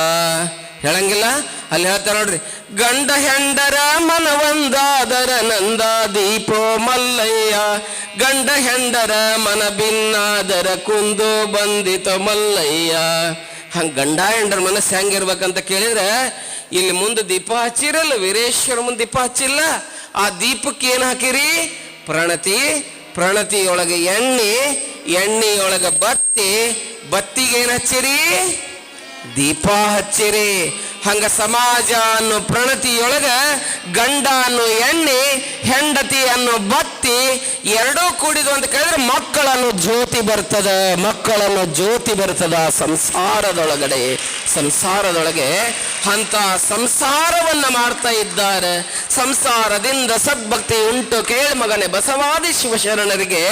ಹೇಳಂಗಿಲ್ಲ? ಅಲ್ಲಿ ಹೇಳ್ತಾರ ನೋಡ್ರಿ, ಗಂಡ ಹೆಂಡರ ಮನ ಒಂದಾದರ ನಂದ ದೀಪೋ ಮಲ್ಲಯ್ಯ. ಗಂಡ ಹೆಂಡರ ಮನ ಭಿನ್ನಾದರ ಕುಂದು ಬಂದಿತ ಮಲ್ಲಯ್ಯ. ಹಂಗ ಗಂಡ ಹೆಂಡರ ಮನಸ್ಸು ಹೆಂಗಿರ್ಬೇಕಂತ ಕೇಳಿದ್ರೆ, ಇಲ್ಲಿ ಮುಂದೆ ದೀಪ ಹಚ್ಚಿರಲ್ಲ, ವೀರೇಶ್ವರ ಮುಂದೆ ದೀಪ ಹಚ್ಚಿಲ್ಲ. ಆ ದೀಪಕ್ಕೆ ಏನು ಹಾಕಿರಿ? ಪ್ರಣತಿ. ಪ್ರಣತಿಯೊಳಗೆ ಎಣ್ಣೆ, ಎಣ್ಣೆಯೊಳಗೆ ಬತ್ತಿ, ಬತ್ತಿಗೆ ಏನು ಹಚ್ಚಿರಿ? ದೀಪ ಹಚ್ಚಿರಿ. ಹಂಗ ಸಮಾಜ ಅನ್ನೋ ಪ್ರಣತಿಯೊಳಗ ಗಂಡ ಅನ್ನೋ ಎಣ್ಣೆ, ಹೆಂಡತಿ ಅನ್ನೋ ಬತ್ತಿ ಎರಡೂ ಕೂಡಿದು ಅಂತ ಕೇಳಿದ್ರೆ ಮಕ್ಕಳನ್ನು ಜ್ಯೋತಿ ಬರ್ತದ. ಮಕ್ಕಳನ್ನು ಜ್ಯೋತಿ ಬರ್ತದ ಸಂಸಾರದೊಳಗಡೆ. ಸಂಸಾರದೊಳಗೆ ಅಂತ ಸಂಸಾರವನ್ನ ಮಾಡ್ತಾ ಇದ್ದಾರೆ. ಸಂಸಾರದಿಂದ ಸದ್ಭಕ್ತಿ ಉಂಟು ಕೇಳಿ ಮಗನೇ ಬಸವಾದಿ ಶಿವಶರಣರಿಗೆ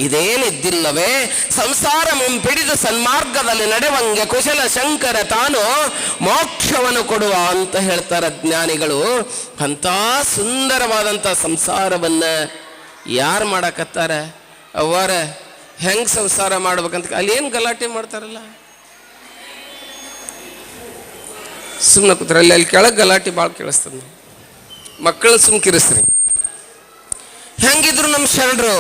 ಇದೇನಿದ್ದಿಲ್ಲವೇ? ಸಂಸಾರ ಮುಂಪಿಡಿದು ಸನ್ಮಾರ್ಗದಲ್ಲಿ ನಡೆವಂಗೆ ಕುಶಲ ಶಂಕರ ತಾನು ಮೋಕ್ಷವನ್ನು ಕೊಡುವ ಅಂತ ಹೇಳ್ತಾರೆ ಜ್ಞಾನಿಗಳು. ಅಂತ ಸುಂದರವಾದಂಥ ಸಂಸಾರವನ್ನ ಯಾರು ಮಾಡಕತ್ತಾರ? ಅವರ ಹೆಂಗ್ ಸಂಸಾರ ಮಾಡ್ಬೇಕಂತ ಅಲ್ಲಿ ಏನು ಗಲಾಟೆ ಮಾಡ್ತಾರಲ್ಲ, ಸುಮ್ಮನೆ ಕೂತ್ರ ಅಲ್ಲಿ ಕೆಳಗೆ ಗಲಾಟೆ ಭಾಳ ಕೇಳಿಸ್ತದ. ಮಕ್ಕಳನ್ನ ಸುಮ್ ಕಿರಿಸ್ರಿ. ಹೆಂಗಿದ್ರು ನಮ್ಮ ಶರಣರು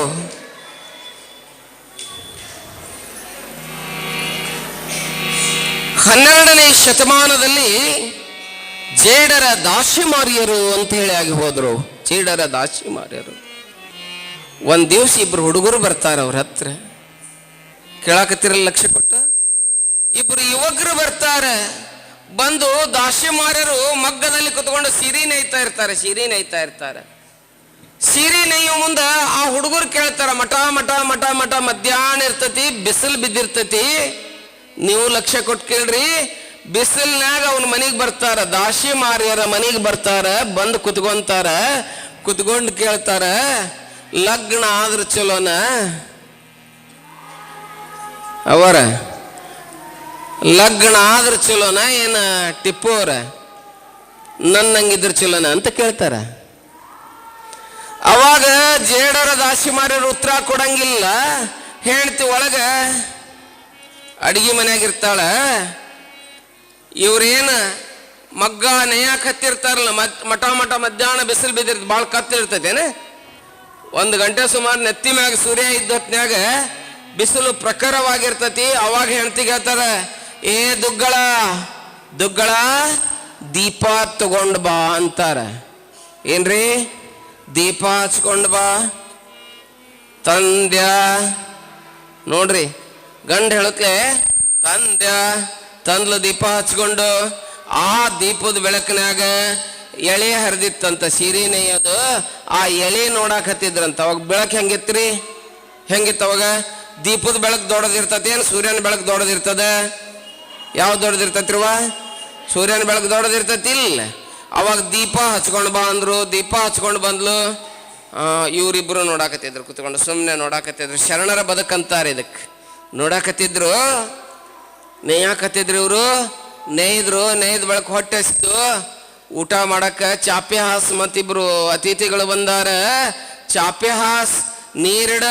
12ನೇ ಶತಮಾನದಲ್ಲಿ ಜೇಡರ ದಾಸಿಮಾರಿಯರು ಅಂತ ಹೇಳಿ ಆಗಿ ಹೋದ್ರು. ಜೇಡರ ದಾಸಿಮಾರಿಯರು. ಒಂದ್ ದಿವಸ ಇಬ್ರು ಹುಡುಗರು ಬರ್ತಾರ ಅವ್ರ ಹತ್ರ. ಕೇಳಾಕತ್ತಿರಲ್ಲ ಲಕ್ಷ್ಯ ಕೊಟ್ಟು. ಇಬ್ರು ಯುವಕರು ಬರ್ತಾರ. ಬಂದು ದಾಸಿಮಾರ್ಯರು ಮಗ್ಗದಲ್ಲಿ ಕುತ್ಕೊಂಡು ಸಿರಿ ನೇಯ್ತಾ ಇರ್ತಾರೆ. ಸಿರಿ ನೇಯ್ತಾ ಇರ್ತಾರೆ. ಸಿರಿ ನೇಯ್ಯೋ ಮುಂದ ಆ ಹುಡುಗರು ಕೇಳ್ತಾರ, ಮಠ ಮಠ ಮಠ ಮಠ ಮಧ್ಯಾಹ್ನ ಇರ್ತತಿ, ಬಿಸಿಲು ಬಿದ್ದಿರ್ತತಿ, ನೀವು ಲಕ್ಷ್ಯ ಕೊಟ್ಟು ಕೇಳ್ರಿ. ಬಿಸಿಲ್ನಾಗ ಅವನ ಮನೆಗೆ ಬರ್ತಾರ, ದಾಸಿ ಮಾರಿಯರ ಮನೆಗೆ ಬರ್ತಾರ. ಬಂದು ಕುತ್ಕೊಂತಾರ. ಕುತ್ಕೊಂಡು ಕೇಳ್ತಾರ, ಲಗ್ನ ಆದ್ರ ಚಲೋನ? ಅವರ ಲಗ್ನ ಆದ್ರ ಚಲೋನ ಏನ ಟಿಪ್ಪು ಅವರ ನನ್ನಂಗಿದ್ರ ಚಲೋನ ಅಂತ ಕೇಳ್ತಾರ. ಅವಾಗ ಜೇಡರ ದಾಸಿ ಮಾರಿಯರು ಉತ್ತರ ಕೊಡಂಗಿಲ್ಲ. ಹೆಂಡ್ತಿ ಒಳಗ ಅಡಿಗೆ ಮನ್ಯಾಗಿರ್ತಾಳ. ಇವ್ರೇನ ಮಗ್ಗ ನೇಯಾಕ ಹತ್ತಿರ್ತಾರಲ್ಲ, ಮಠ ಮಠ ಮಧ್ಯಾಹ್ನ ಬಿಸಿಲು ಬಿದ್ದಿರ್ತ, ಭಾಳ ಕತ್ತಿರ್ತೈತೇನೆ. 1 ಗಂಟೆ ಸುಮಾರು ನೆತ್ತಿ ಮ್ಯಾಗ ಸೂರ್ಯ ಇದ್ದ ಹೊತ್ನ್ಯಾಗ ಬಿಸಿಲು ಪ್ರಖರವಾಗಿರ್ತತಿ. ಅವಾಗ ಹೆಂಡ್ತಿಗೆ ಹೇಳ್ತಾರ, ಏ ದುಗ್ಗಳ ದುಗ್ಗಳ ದೀಪ ತಗೊಂಡ್ ಬಾ ಅಂತಾರ. ಏನ್ರಿ? ದೀಪ ಹಚ್ಕೊಂಡ್ ಬಾ ತಂದ್ಯ. ನೋಡ್ರಿ, ಗಂಡ ಹೇಳತ್ಲೆ ತಂದ್ಯ. ತಂದ್ಲು ದೀಪ ಹಚ್ಕೊಂಡು. ಆ ದೀಪದ ಬೆಳಕಿನಾಗ ಎಳೆ ಹರಿದಿತ್ತಂತ ಸೀರೆ ನೇಯೋದು. ಆ ಎಳೆ ನೋಡಾಕತ್ತಿದ್ರಂತ. ಅವಾಗ ಬೆಳಕು ಹೆಂಗಿತ್ರಿ? ಹೆಂಗಿತ್ತು ಅವಾಗ? ದೀಪದ ಬೆಳಕು ದೊಡ್ಡದಿರ್ತತಿ, ಏನು ಸೂರ್ಯನ ಬೆಳಕು ದೊಡ್ಡದಿರ್ತದ? ಯಾವ್ದು ದೊಡ್ಡದಿರ್ತತಿರುವ? ಸೂರ್ಯನ ಬೆಳಕು ದೊಡ್ಡದಿರ್ತತಿ ಇಲ್ಲ. ಅವಾಗ ದೀಪ ಹಚ್ಕೊಂಡು ಬಾ ಅಂದ್ರು. ದೀಪ ಹಚ್ಕೊಂಡು ಬಂದ್ಲು. ಇವರಿಬ್ರು ನೋಡಾಕತ್ತಿದ್ರು, ಕುತ್ಕೊಂಡು ಸುಮ್ಮನೆ ನೋಡಾಕತ್ತಿದ್ರು. ಶರಣರ ಬದುಕಂತಾರೆ ಇದಕ್ಕೆ. ನೋಡಾಕತ್ತಿದ್ರು, ನೇಯಾಕತ್ತಿದ್ರು. ಇವರು ನೇಯ್ದ್ರು. ನೇಯ್ದ ಬೆಳಕು ಹೊಟ್ಟೆ ಹಸಿತು. ಊಟ ಮಾಡಕ್ಕ ಚಾಪೆ ಹಾಸ್ ಮತ್ತಿಬ್ರು ಅತಿಥಿಗಳು ಬಂದಾರ. ಚಾಪೆ ಹಾಸ್ ನೀರಿಡ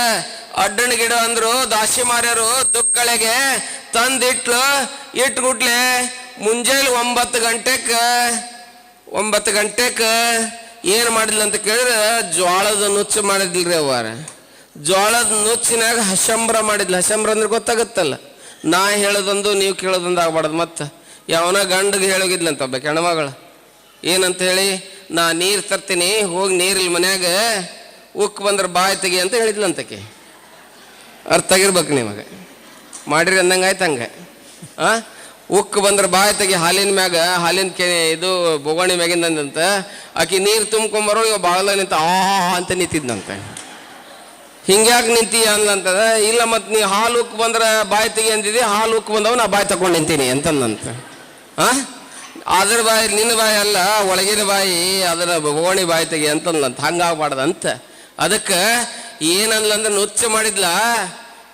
ಅಡ್ಡಣ ಗಿಡ ಅಂದ್ರು. ದಾಸಿ ಮಾರ್ಯರು ದುಗ್ಗಳಿಗೆ ತಂದಿಟ್ಲು. ಇಟ್ಗುಟ್ಲೆ ಮುಂಜಾನೆ 9 ಗಂಟೆಗೆ 9 ಗಂಟೆಗೆ ಏನು ಮಾಡಿದ್ಲ ಅಂತ ಕೇಳಿದ್ರೆ ಜ್ವಾಳದ ನುಚ್ಚು ಮಾಡಿದ್ಲ್ರಿ ಅವ್ವಾರ. ಜ್ವಾಳದ ನುಚ್ಚಿನಾಗ ಹಸಂಬ್ರ ಮಾಡಿದ್ಲ. ಹಸಂಬ್ರ ಅಂದ್ರೆ ಗೊತ್ತಾಗುತ್ತಲ್ಲ, ನಾ ಹೇಳೋದೊಂದು ನೀವು ಕೇಳೋದೊಂದು ಆಗ್ಬಾರ್ದು. ಮತ್ತೆ ಯಾವನ ಗಂಡಿಗೆ ಹೇಳೋಗಿದ್ಲಂತ ಒಬ್ಬ ಹೆಣ್ಮಗಳು. ಏನಂತ ಹೇಳಿ, ನಾ ನೀರು ತರ್ತೀನಿ, ಹೋಗಿ ನೀರಿಲ್ಲ ಮನ್ಯಾಗ, ಉಕ್ ಬಂದ್ರೆ ಬಾಯಿ ತೆಗಿ ಅಂತ ಹೇಳಿದ್ಲಂತಕ್ಕೆ. ಅರ್ಥ ಆಗಿರ್ಬೇಕು ನಿಮಗೆ. ಮಾಡಿರಿ ಅಂದಂಗೆ ಆಯ್ತು ಹಂಗೆ. ಉಕ್ ಬಂದ್ರೆ ಬಾಯಿ ತೆಗಿ ಹಾಲಿನ ಮ್ಯಾಗ, ಹಾಲಿನ ಇದು ಬೊಗಣಿ ಮ್ಯಾಗಿಂದಂತ ಆಕಿ ನೀರು ತುಂಬ್ಕೊಂಬರೋ ಇವ ಬಾಗಲ ನಿಂತ ಅಂತ ನಿಂತಿದ್ನಂತೆ. ಹಿಂಗ್ಯಾಕೆ ನಿಂತಿ ಅನ್ಲಂತದ. ಇಲ್ಲ ಮತ್ತು ನೀ ಹಾಲು ಉಕ್ ಬಂದ್ರೆ ಬಾಯಿ ತೆಗಿ ಅಂತಿದ್ದಿ, ಹಾಲು ಉಕ್ ಬಂದವ ನಾ ಬಾಯಿ ತಗೊಂಡು ನಿಂತೀನಿ ಅಂತಂದಂತ. ಅದ್ರ ಬಾಯಿ ನಿನ್ನ ಬಾಯಿ ಅಲ್ಲ, ಒಳಗಿನ ಬಾಯಿ ಅದರ ಬೊಗಣಿ ಬಾಯಿ ತೆಗಿ ಅಂತಂದಂತ. ಹಂಗಾಗ್ಬಾರ್ದಂತ. ಅದಕ್ಕೆ ಏನನ್ಲಂದ್ರೆ ನುಚ್ಚ ಮಾಡಿದ್ಲ.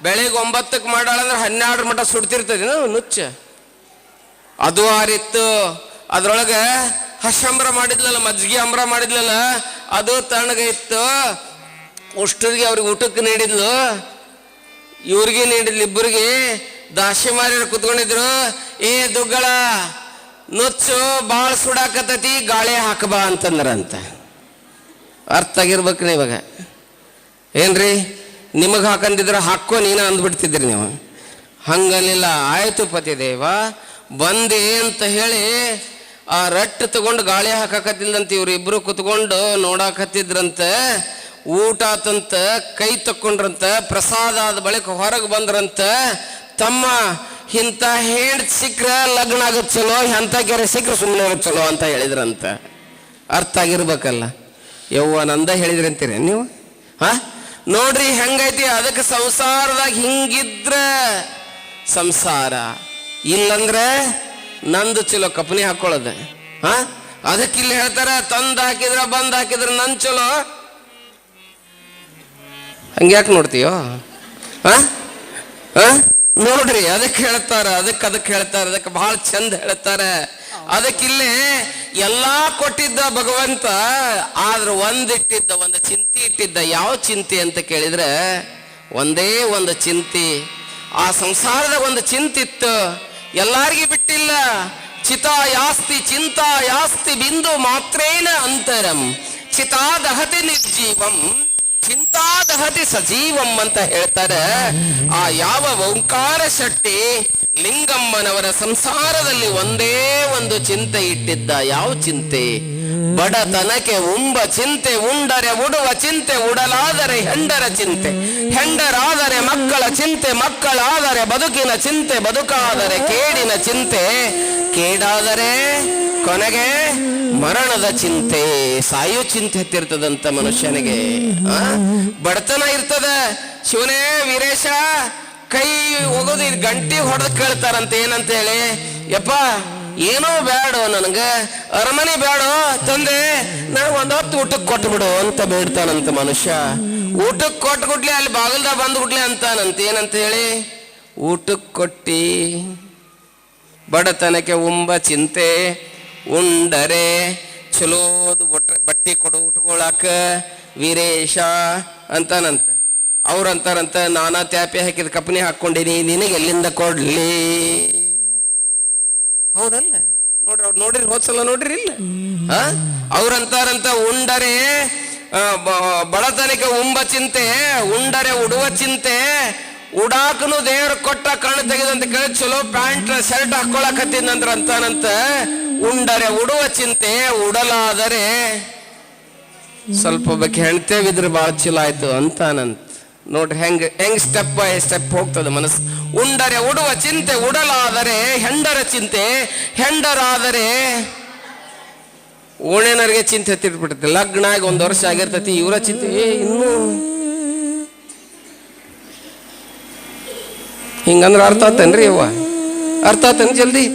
ಬೆಳಿಗ್ಗೆ 9ಕ್ಕೆ ಮಾಡಾಳಂದ್ರೆ 12 ಮಟ್ಟ ಸುಡ್ತಿರ್ತದೆ ನುಚ್ಚ. ಅದು ಆರಿತ್ತು. ಅದ್ರೊಳಗೆ ಹಸಂಬ್ರ ಮಾಡಿದ್ಲಲ್ಲ, ಮಜ್ಜಿಗೆ ಅಂಬ್ರ ಮಾಡಿದ್ಲಲ್ಲ, ಅದು ತಣ್ಣಗೆ ಇತ್ತು. ಅಷ್ಟರಿಗೆ ಅವ್ರಿಗೆ ಊಟಕ್ಕೆ ನೀಡಿದ್ಲು, ಇವ್ರಿಗೆ ನೀಡಿದ್ಲು. ಇಬ್ಬರಿಗೆ ದಾಸಿ ಮಾರಿಯರು ಕುತ್ಕೊಂಡಿದ್ರು. ಏ ದುಗ್ಗಳ, ನುಚ್ಚು ಭಾಳ ಸುಡಾಕತೈತಿ, ಗಾಳಿ ಹಾಕಬಾ ಅಂತಂದ್ರಂತ. ಅರ್ಥ ಆಗಿರ್ಬೇಕು ಇವಾಗ. ಏನ್ರಿ, ನಿಮಗೆ ಹಾಕಂದಿದ್ರೆ ಹಾಕೋ ನೀನ ಅಂದ್ಬಿಡ್ತಿದ್ರಿ ನೀವು. ಹಂಗಲಿಲ್ಲ. ಆಯ್ತು ಪತಿದೇವ ಬಂದೆ ಅಂತ ಹೇಳಿ ಆ ರಟ್ಟು ತಗೊಂಡು ಗಾಳಿ ಹಾಕಕತ್ತಿಲ್ಲಂತ. ಇವ್ರು ಇಬ್ರು ಕುತ್ಕೊಂಡು ನೋಡಾಕತ್ತಿದ್ರಂತ. ಊಟ ಆತಂತ, ಕೈ ತಕ್ಕೊಂಡ್ರಂತ. ಪ್ರಸಾದ ಆದ ಬಳಿಕ ಹೊರಗೆ ಬಂದ್ರಂತ. ತಮ್ಮ ಇಂಥ ಹೆಂಡ್ ಸಿಕ್ಕ್ರ ಲಗ್ನ ಆಗೋದು ಚಲೋ, ಎಂಥ ಕೆರೆ ಸಿಕ್ಕ್ರ ಸುಮ್ಮನೆ ಆಗೋದು ಚಲೋ ಅಂತ ಹೇಳಿದ್ರಂತ. ಅರ್ಥ ಆಗಿರ್ಬೇಕಲ್ಲ. ಯವ್ವ ನಂದ ಹೇಳಿದ್ರಿ ಅಂತೀರಿ ನೀವು. ನೋಡ್ರಿ ಹೆಂಗೈತಿ. ಅದಕ್ಕೆ ಸಂಸಾರದಾಗ ಹಿಂಗಿದ್ರ ಸಂಸಾರ, ಇಲ್ಲಂದ್ರೆ ನಂದು ಚಲೋ ಕಪನಿ ಹಾಕೊಳ್ಳೋದು. ಅದಕ್ಕೆ ಇಲ್ಲಿ ಹೇಳ್ತಾರ, ತಂದು ಹಾಕಿದ್ರ ಬಂದ್ ಹಾಕಿದ್ರ ನನ್ ಚಲೋ. ಹಂಗ್ಯಾಕೆ ನೋಡ್ತೀಯೋ? ನೋಡ್ರಿ ಅದಕ್ಕೆ ಹೇಳ್ತಾರ, ಅದಕ್ಕೆ ಹೇಳ್ತಾರ, ಅದಕ್ಕೆ ಬಹಳ ಚಂದ ಹೇಳ್ತಾರೆ. ಅದಕ್ಕಿಲ್ಲಿ ಎಲ್ಲಾ ಕೊಟ್ಟಿದ್ದ ಭಗವಂತ, ಆದ್ರೆ ಒಂದಿಟ್ಟಿದ್ದ, ಒಂದು ಚಿಂತೆ ಇಟ್ಟಿದ್ದ. ಯಾವ ಚಿಂತೆ ಅಂತ ಕೇಳಿದ್ರೆ ಒಂದೇ ಒಂದು ಚಿಂತೆ. ಆ ಸಂಸಾರದ ಒಂದು ಚಿಂತಿತ್ತು, ಎಲ್ಲಾರ್ಗಿ ಬಿಟ್ಟಿಲ್ಲ. ಚಿತಾ ಯಾಸ್ತಿ ಚಿಂತಾ ಯಾಸ್ತಿ ಬಿಂದು ಮಾತ್ರೇನ ಅಂತರಂ, ಚಿತಾ ದಹತಿ ನಿರ್ಜೀವಂ ಚಿಂತಾ ದಹತಿ ಸಜೀವಂ ಅಂತ ಹೇಳ್ತಾರೆ. ಆ ಯಾವ ಓಂಕಾರ ಶೆಟ್ಟಿ ಲಿಂಗಮ್ಮನವರ ಸಂಸಾರದಲ್ಲಿ ಒಂದೇ ಒಂದು ಚಿಂತೆ ಇಟ್ಟಿದ್ದ. ಯಾವ ಚಿಂತೆ? ಬಡತನಕ್ಕೆ ಉಂಬ ಚಿಂತೆ, ಉಂಡರೆ ಉಡುವ ಚಿಂತೆ, ಉಡಲಾದರೆ ಹೆಂಡರ ಚಿಂತೆ, ಹೆಂಡರಾದರೆ ಮಕ್ಕಳ ಚಿಂತೆ, ಮಕ್ಕಳಾದರೆ ಬದುಕಿನ ಚಿಂತೆ, ಬದುಕಾದರೆ ಕೇಡಿನ ಚಿಂತೆ, ಕೇಡಾದರೆ ಕೊನೆಗೆ ಮರಣದ ಚಿಂತೆ. ಸಾಯು ಚಿಂತೆ ಹತ್ತಿರ್ತದಂತ ಮನುಷ್ಯನಿಗೆ. ಬಡತನ ಇರ್ತದ. ಶಿವನೇ ವೀರೇಶ ಕೈ ಹೋಗೋದು ಗಂಟಿ ಹೊಡೆದು ಕೇಳ್ತಾರಂತ. ಏನಂತ ಹೇಳಿ, ಯಪ್ಪ ಏನೋ ಬೇಡ ನನಗೆ, ಅರಮನೆ ಬೇಡ ತಂದೆ, ನನಗೆ ಒಂದೊತ್ತು ಊಟಕ್ಕೆ ಕೊಟ್ಟು ಬಿಡು ಅಂತ ಬೇಡ್ತಾನಂತ ಮನುಷ್ಯ. ಊಟಕ್ಕೆ ಕೊಟ್ಟು ಗುಡ್ಲಿ ಅಲ್ಲಿ ಬಾಗಿಲ್ದಾಗ ಬಂದು ಗುಡ್ಲಿ ಅಂತಾನಂತ. ಏನಂತ ಹೇಳಿ, ಊಟಕ್ಕೆ ಕೊಟ್ಟಿ ಬಡತನಕ್ಕೆ ಉಂಬ ಚಿಂತೆ, ಉಂಡರೆ ಚಲೋದು ಬಟ್ಟೆ ಕೊಡು ಉಟ್ಕೊಳಕ ವೀರೇಶ ಅಂತಾನಂತ. ಅವ್ರಂತಾರಂತ, ನಾನಾ ತ್ಯಾಪಿ ಹಾಕಿದ ಕಪನಿ ಹಾಕ್ಕೊಂಡಿನಿ, ನಿನಗೆ ಎಲ್ಲಿಂದ ಕೊಡ್ಲಿ? ಹೌದಲ್ಲ? ನೋಡ್ರಿ ಅವ್ರು ನೋಡ್ರಿ, ಹೋದ್ಸಲ ನೋಡ್ರಿ ಇಲ್ಲ. ಅವ್ರಂತಾರಂತ, ಉಂಡರೆ ಬಡತನಕ್ಕೆ ಉಂಬ ಚಿಂತೆ, ಉಂಡರೆ ಉಡುವ ಚಿಂತೆ, ಉಡಾಕನು ದೇವ್ರ ಕೊಟ್ಟ ಕಣ್ಣು ತೆಗೆದಂತ ಕೇಳಿ ಚಲೋ ಪ್ಯಾಂಟ್ ಶರ್ಟ್ ಹಾಕೊಳಕತ್ತಿದ್ನಂದ್ರ ಅಂತಾನಂತ. ಉಂಡರೆ ಉಡುವ ಚಿಂತೆ, ಉಡಲಾದರೆ ಸ್ವಲ್ಪ ಬಗ್ಗೆ ಹೆಣ್ತೇವಿದ್ರೆ ಭಾಳ ಚಲೋ ಆಯ್ತು ಅಂತಾನಂತ. ನೋಡ್ರಿ ಹೆಂಗ್ ಸ್ಟೆಪ್ ಬೈ ಸ್ಟೆಪ್ ಹೋಗ್ತದೆ ಮನಸ್ಸು. ಉಂಡರೆ ಉಡುವ ಚಿಂತೆ, ಉಡಲಾದರೆ ಹೆಂಡರ ಚಿಂತೆ, ಹೆಂಡರಾದರೆ ಓಣೆನರಿಗೆ ಚಿಂತೆ ಹತ್ತಿಟ್ಬಿಡ್ತೈತಿ. ಲಗ್ನ ಆಗಿ 1 ವರ್ಷ ಆಗಿರ್ತೈತಿ, ಇವರ ಚಿಂತೆ ಇನ್ನೂ. ಹಿಂಗಂದ್ರೆ ಅರ್ಥ ಆತೇನ್ರಿ ಅವ್ವ? ಅರ್ಥ ಆತೇನ್ ಜಲ್ದಿ?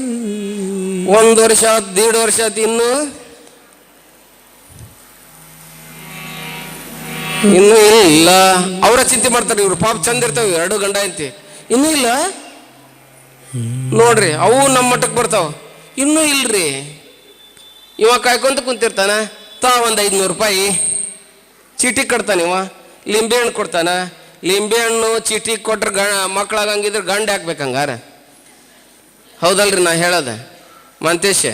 1 ವರ್ಷ 1.5 ವರ್ಷ ಆಯ್ತು, ಇನ್ನೂ ಇಲ್ಲ. ಅವರ ಚಿಂತೆ ಮಾಡ್ತಾರೆ. ಇವ್ರು ಪಾಪ ಚಂದ ಇರ್ತಾವ 2 ಗಂಡ ಅಂತಿ, ಇನ್ನೂ ಇಲ್ಲ. ನೋಡ್ರಿ ಅವು ನಮ್ಮ ಮಟ್ಟಕ್ಕೆ ಬರ್ತಾವ, ಇನ್ನೂ ಇಲ್ರಿ. ಇವ ಕಾಯ್ಕೊಂತ ಕುಂತಿರ್ತಾನ. ಒಂದು 500 ರೂಪಾಯಿ ಚೀಟಿ ಕಟ್ತಾನ. ಇವ ಲಿಂಬೆ ಹಣ್ಣು ಕೊಡ್ತಾನ. ಲಿಂಬೆ ಹಣ್ಣು ಚೀಟಿ ಕೊಟ್ರೆ ಮಕ್ಳಾಗಂಗಿದ್ರೆ ಗಂಡ ಹಾಕ್ಬೇಕಂಗಾರ. ಹೌದಲ್ರಿ ನಾ ಹೇಳದ ಮಂತೇಶ?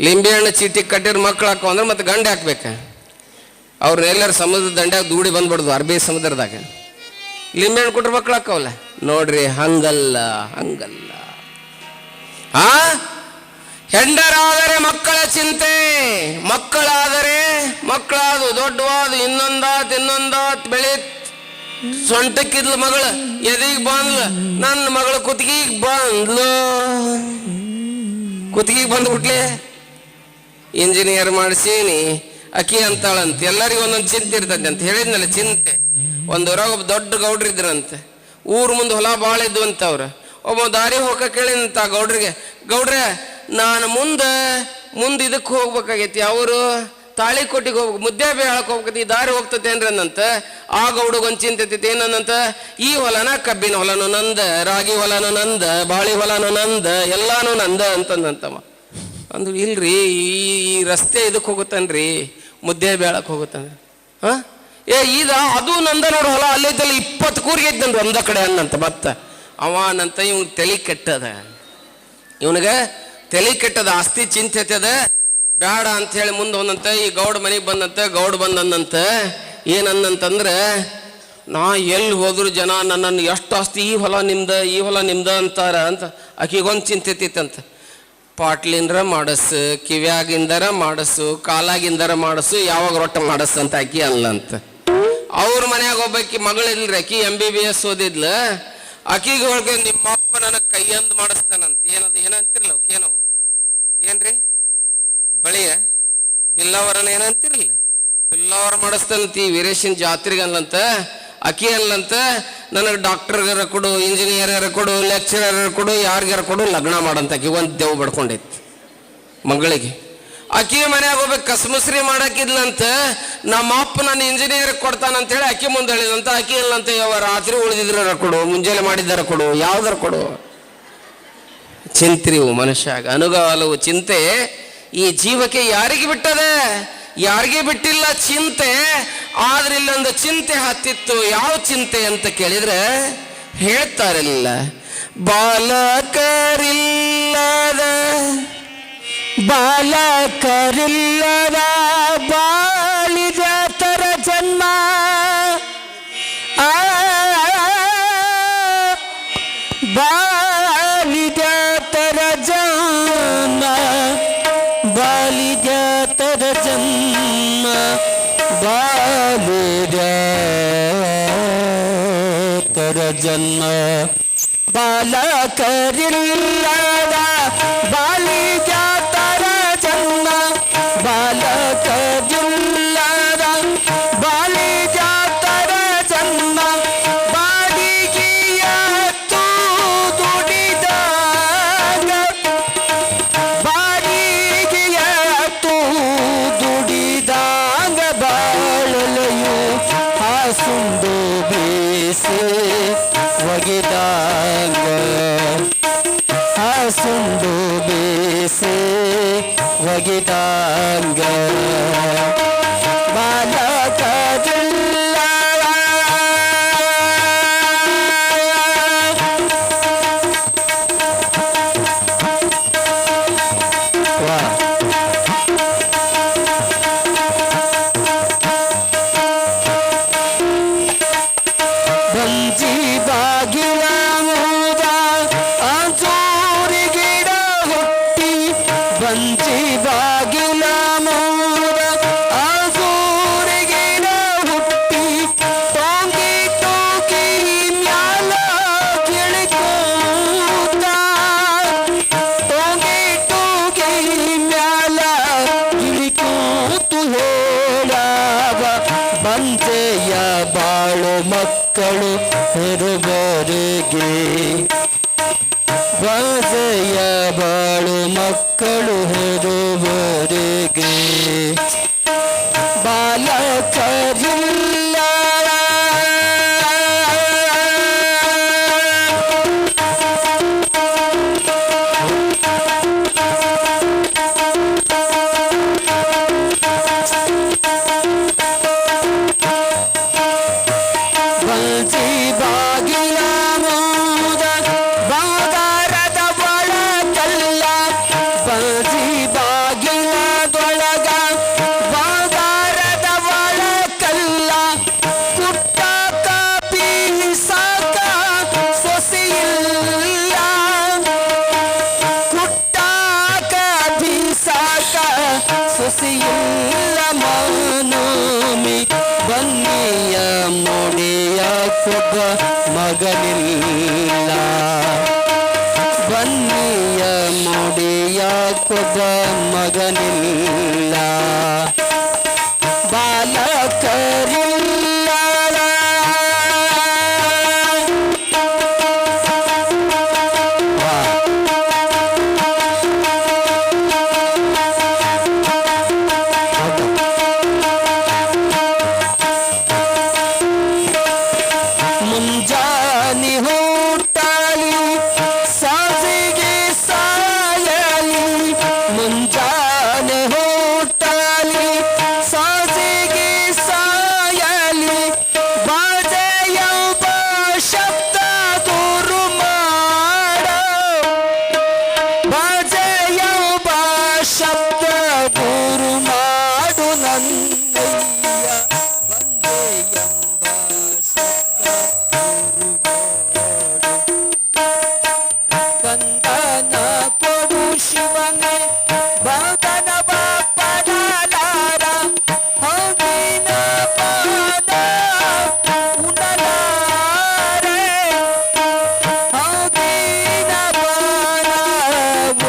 ಲಿಂಬೆ ಹಣ್ಣು ಚೀಟಿ ಕಟ್ಟಿರೋ ಮಕ್ಳು ಹಾಕೋ ಅಂದ್ರೆ ಮತ್ತೆ ಗಂಡೆ ಹಾಕ್ಬೇಕು. ಅವ್ರನ್ನ ಎಲ್ಲರೂ ಸಮುದ್ರದ ದಂಡ್ಯಾಗ ದೂಡಿ ಬಂದ್ಬಿಡ್ದು, ಅರಬ್ಬಿ ಸಮುದ್ರದಾಗ. ಲಿಂಬೆ ಹಣ್ಣು ಕೊಟ್ರೆ ಮಕ್ಳು ಹಾಕವಲ್ಲ. ನೋಡ್ರಿ, ಹಂಗಲ್ಲ. ಹೆಂಡರಾದರೆ ಮಕ್ಕಳ ಚಿಂತೆ, ಮಕ್ಕಳಾದು ದೊಡ್ಡವಾದು, ಇನ್ನೊಂದಾತ್ ಬೆಳೀತ್. ಸೊಂಟಕ್ಕಿದ್ಲು ಮಗಳು, ಎದಿಗೆ ಬಂದ್ಲು. ನನ್ನ ಮಗಳು ಕುತ್ತಿಗೆಗೆ ಬಂದ್ಬಿಟ್ಲೆ. ಇಂಜಿನಿಯರ್ ಮಾಡಿಸೀನಿ ಅಕ್ಕಿ ಅಂತಾಳಂತೆ. ಎಲ್ಲರಿಗೂ ಒಂದೊಂದು ಚಿಂತೆ ಇರ್ತದೆ ಅಂತ ಹೇಳಿದ್ನಲ್ಲ, ಚಿಂತೆ. ಒಂದು ಊರಾಗ ಒಬ್ಬ ದೊಡ್ಡ ಗೌಡ್ರಿದ್ರಂತೆ. ಊರು ಮುಂದೆ ಹೊಲ ಭಾಳ ಇದ್ವು ಅಂತ. ಅವ್ರು ಒಬ್ಬ ದಾರಿ ಹೋಗ ಕೇಳಿದಂತ ಗೌಡ್ರಿಗೆ, ಗೌಡ್ರೆ ನಾನು ಮುಂದೆ ಇದಕ್ಕೆ ಹೋಗ್ಬೇಕಾಗೈತಿ, ಅವರು ತಾಳಿಕೋಟಿಗೆ ಹೋಗ್ಬೇಕು, ಮುದ್ದೆ ಹೇಳಕ್ ಹೋಗ್ಬೇಕೈತಿ, ಈ ದಾರಿ ಹೋಗ್ತತೆ ಏನ್ರಿ ಅಂದಂತ. ಆ ಗೌಡಗೊಂದು ಚಿಂತೆ ಐತಿ. ಏನಂದಂತ, ಈ ಹೊಲನ ಕಬ್ಬಿನ ಹೊಲನು ನಂದ, ರಾಗಿ ಹೊಲನು ನಂದ, ಬಾಳಿ ಹೊಲನು ನಂದ, ಎಲ್ಲಾನು ನಂದ ಅಂತಂದಂತವ. ಅಂದ್ರು ಇಲ್ರಿ, ಈ ರಸ್ತೆ ಇದಕ್ಕೆ ಹೋಗುತ್ತನ್ರಿ, ಮುದ್ದೆ ಬೇಳಕ್ಕೆ ಹೋಗುತ್ತನ್ರಿ. ಅದು ನಂದ ನೋಡು ಹೊಲ, ಅಲ್ಲೈತಲ್ಲ 20 ಕೂರಿಗೆ ಐತನ್ರಿ ಒಂದ ಕಡೆ ಅನ್ನಂತ. ಅವನಂತ ಇವ್ನಿಗೆ ತಲೆ ಕೆಟ್ಟದ, ಆಸ್ತಿ ಚಿಂತೆ ಐತದ, ಬೇಡ ಅಂತ ಹೇಳಿ ಮುಂದೆ ಒಂದಂತ. ಈ ಗೌಡ ಮನೆಗೆ ಬಂದಂತ. ಗೌಡ ಬಂದಂತ ಏನಂದಂತಂದ್ರೆ, ನಾ ಎಲ್ಲಿ ಹೋದ್ರು ಜನ ನನ್ನನ್ನು ಎಷ್ಟು ಆಸ್ತಿ, ಈ ಹೊಲ ನಿಮ್ದ ಅಂತಾರ ಅಂತ. ಆಕಿಗೊಂದು ಚಿಂತೆ ಐತಿತ್ತಂತ. ಪಾಟ್ಲಿಂದ್ರ ಮಾಡಸ್ಸು, ಕಿವ್ಯಾಗಿಂದರ ಮಾಡಸ್ಸು, ಕಾಲಾಗಿಂದರ ಮಾಡಸ್ಸು, ಯಾವಾಗ ರೊಟ್ಟ ಮಾಡಸ್ಸು ಅಂತ ಆಕಿ ಅಲ್ಲಂತ. ಅವ್ರ ಮನ್ಯಾಗ ಒಬ್ಬಾಕಿ ಮಗಳಿಲ್ರಿ, ಆಕಿ MBBS ಓದಿದ್ಲು. ಆಕಿಗೆ ಹೋಗಿ, ನಿಮ್ಮಪ್ಪ ನನಗೆ ಕೈಯಂದು ಮಾಡಿಸ್ತಾನಂತ. ಏನಂತಿರ್ಲ ಅವಕ್ಕೇನವು ಏನ್ರಿ, ಬಳಿಯ ಬಿಲ್ಲವರನ ಏನಂತಿರ್ಲಿಲ್ಲ, ಬಿಲ್ಲವರ ಮಾಡಿಸ್ತಾನಂತ. ಈ ವೀರೇಶನ್ ಜಾತ್ರೆಗೆ ಅಲ್ಲಂತ. ಅಕ್ಕಿ ಅಲ್ಲಂತ, ನನಗೆ ಡಾಕ್ಟರ್ಗಾರ ಕೊಡು, ಇಂಜಿನಿಯರ್ಗಾರ ಕೊಡು, ಲೆಕ್ಚರರ್ ಕೊಡು, ಯಾರಿಗಾರ ಕೊಡು, ಲಗ್ನ ಮಾಡಂತ. ಆಕಿ ಒಂದು ದೇವ್ ಬಡ್ಕೊಂಡೈತಿ ಮಗಳಿಗೆ. ಅಕ್ಕಿ ಮನ್ಯಾಗ ಹೋಗ್ಬೇಕು ಕಸಮಸ್ರಿ ಮಾಡಾಕಿದ್ಲಂತ. ನಮ್ಮ ಅಪ್ಪ ನನ್ನ ಇಂಜಿನಿಯರ್ ಕೊಡ್ತಾನಂತ ಹೇಳಿ ಅಕ್ಕಿ ಮುಂದೆ ಹೇಳಿದಂತ. ಅಕ್ಕಿ ಇಲ್ಲಂತ, ಯಾವ ರಾತ್ರಿ ಉಳಿದಿದ್ರ ಕೊಡು, ಮುಂಜಾನೆ ಮಾಡಿದಾರ ಕೊಡು, ಯಾವ್ದಾರ ಕೊಡು. ಚಿಂತ್ರಿವು ಮನುಷ್ಯಾಗ ಅನುಗಾಲವು ಚಿಂತೆ. ಈ ಜೀವಕ್ಕೆ ಯಾರಿಗೆ ಬಿಟ್ಟದೆ? ಯಾರಿಗೆ ಬಿಟ್ಟಿಲ್ಲ ಚಿಂತೆ. ಆದ್ರೆ ಇಲ್ಲೊಂದು ಚಿಂತೆ ಹತ್ತಿತ್ತು. ಯಾವ ಚಿಂತೆ ಅಂತ ಕೇಳಿದ್ರೆ ಹೇಳ್ತಾರಿಲ್ಲ, ಬಾಲಕರಿಲ್ಲದ ಬಾಳಿದ ತರ ಜನ್ಮ, ಬಾಳಿದ ತರ ಜನ್ಮ, ಬಾಲಿದ ತರ ಜನ್ಮ, ಬಾಲಿದ ತರ ಜನ್ಮ. ಬಾಲಕರಿಲ್ಲದ ಬಾಲಿದ ತರ ಜನ್ಮ, ಬಾಲಕರಿಲ್ಲದ ಬಾಲಿದ ತರ ಜನ್ಮ, ಬಾಡಿಗೆಯ ದುಡಿದಾಗ, ಬಾಡಿಗೆಯ ದುಡಿದಾಗ ಬಾಳಲೆಯು ಹಾಸುಂಡು ಬೇಸೆ ಒಗೆದಾಗ, ಹಾಸುಂಡು ಬೇಸೆ ಒಗೆದಾಗ, ಬಾಲಕರಿಲ್ಲ ಬಂಜಿ ಬಾಗಿಲ ಮುದ ಅಂಜೂರಿ ಗಿಡ ಹುಟ್ಟಿ, ಬಂಜಿ ಬಾಗಿಲ ಮುದ ಅಂಜೂರಿ ಗಿಡ ಹುಟ್ಟಿ, ಟೋಂಗಿ ಟೋಂಗಿ ಮ್ಯಾಲ ಗಿಳಿಕೋತ, ಟೋಂಗಿ ಟೋಂಗಿ ಮ್ಯಾಲ ಗಿಳಿಕೋತು ಹೇಳಾವ, ಬಂಜೆಯ ಬಾಳು ಮಕ್ಕಳು ಹೆರುವರೆಗೆ, ಬಂಜೆಯ ಬಾಳು ಮಕ್ಕಳು ಹೆರುವರೆಗೆ, ಬಾಲಕರಿಲ್ಲ ಬಂಜಿ ಬಾಗಿಲ ಮುದ ಬಂಗಾರದ ಬಳ ಸೊಸೆಯಿಲ್ಲ ಮಾನೋಮಿ ಬನ್ನಿಯ ಮುಡಿಯ ಕೊಬ್ಬ ಮಗನಿಲ್ಲ ಬನ್ನಿಯ ಮುಡಿಯ ಕೊಬ್ಬ ಮಗನಿಲ್ಲ ಬಾಲಕರಿಲ್ಲ ಮುಂಜಾನೆ ಹುಟ್ಟಾಲಿ ಸಾಸಿಗೆ ಸಾಯಲಿ ಮುಂಜಾನೆ ಹುಟ್ಟಾಲಿ ಸಾಸಿಗೆ ಸಾಯಲಿ ಬಾಜೆಯೊಬ್ಬ ಶಬ್ದ ದೂರು ಮಾಡ ಬಾಜೆಯೊಬ್ಬ ಶಬ್ದ ದೂರು ಮಾಡು ನನ್ನಯ್ಯ ಬಂದೆಯೆಂಬ ಶಬ್ದ ದೂರು ಮಾಡು ಕಂದನ ಕೊಡು ಶಿವನೇ ಬಂಧನವ ಪಡಲಾರ ಹೋಗಿನ ಪಾದ ಉಣಲಾರೆ ಹೋಗಿನ ಪಾದ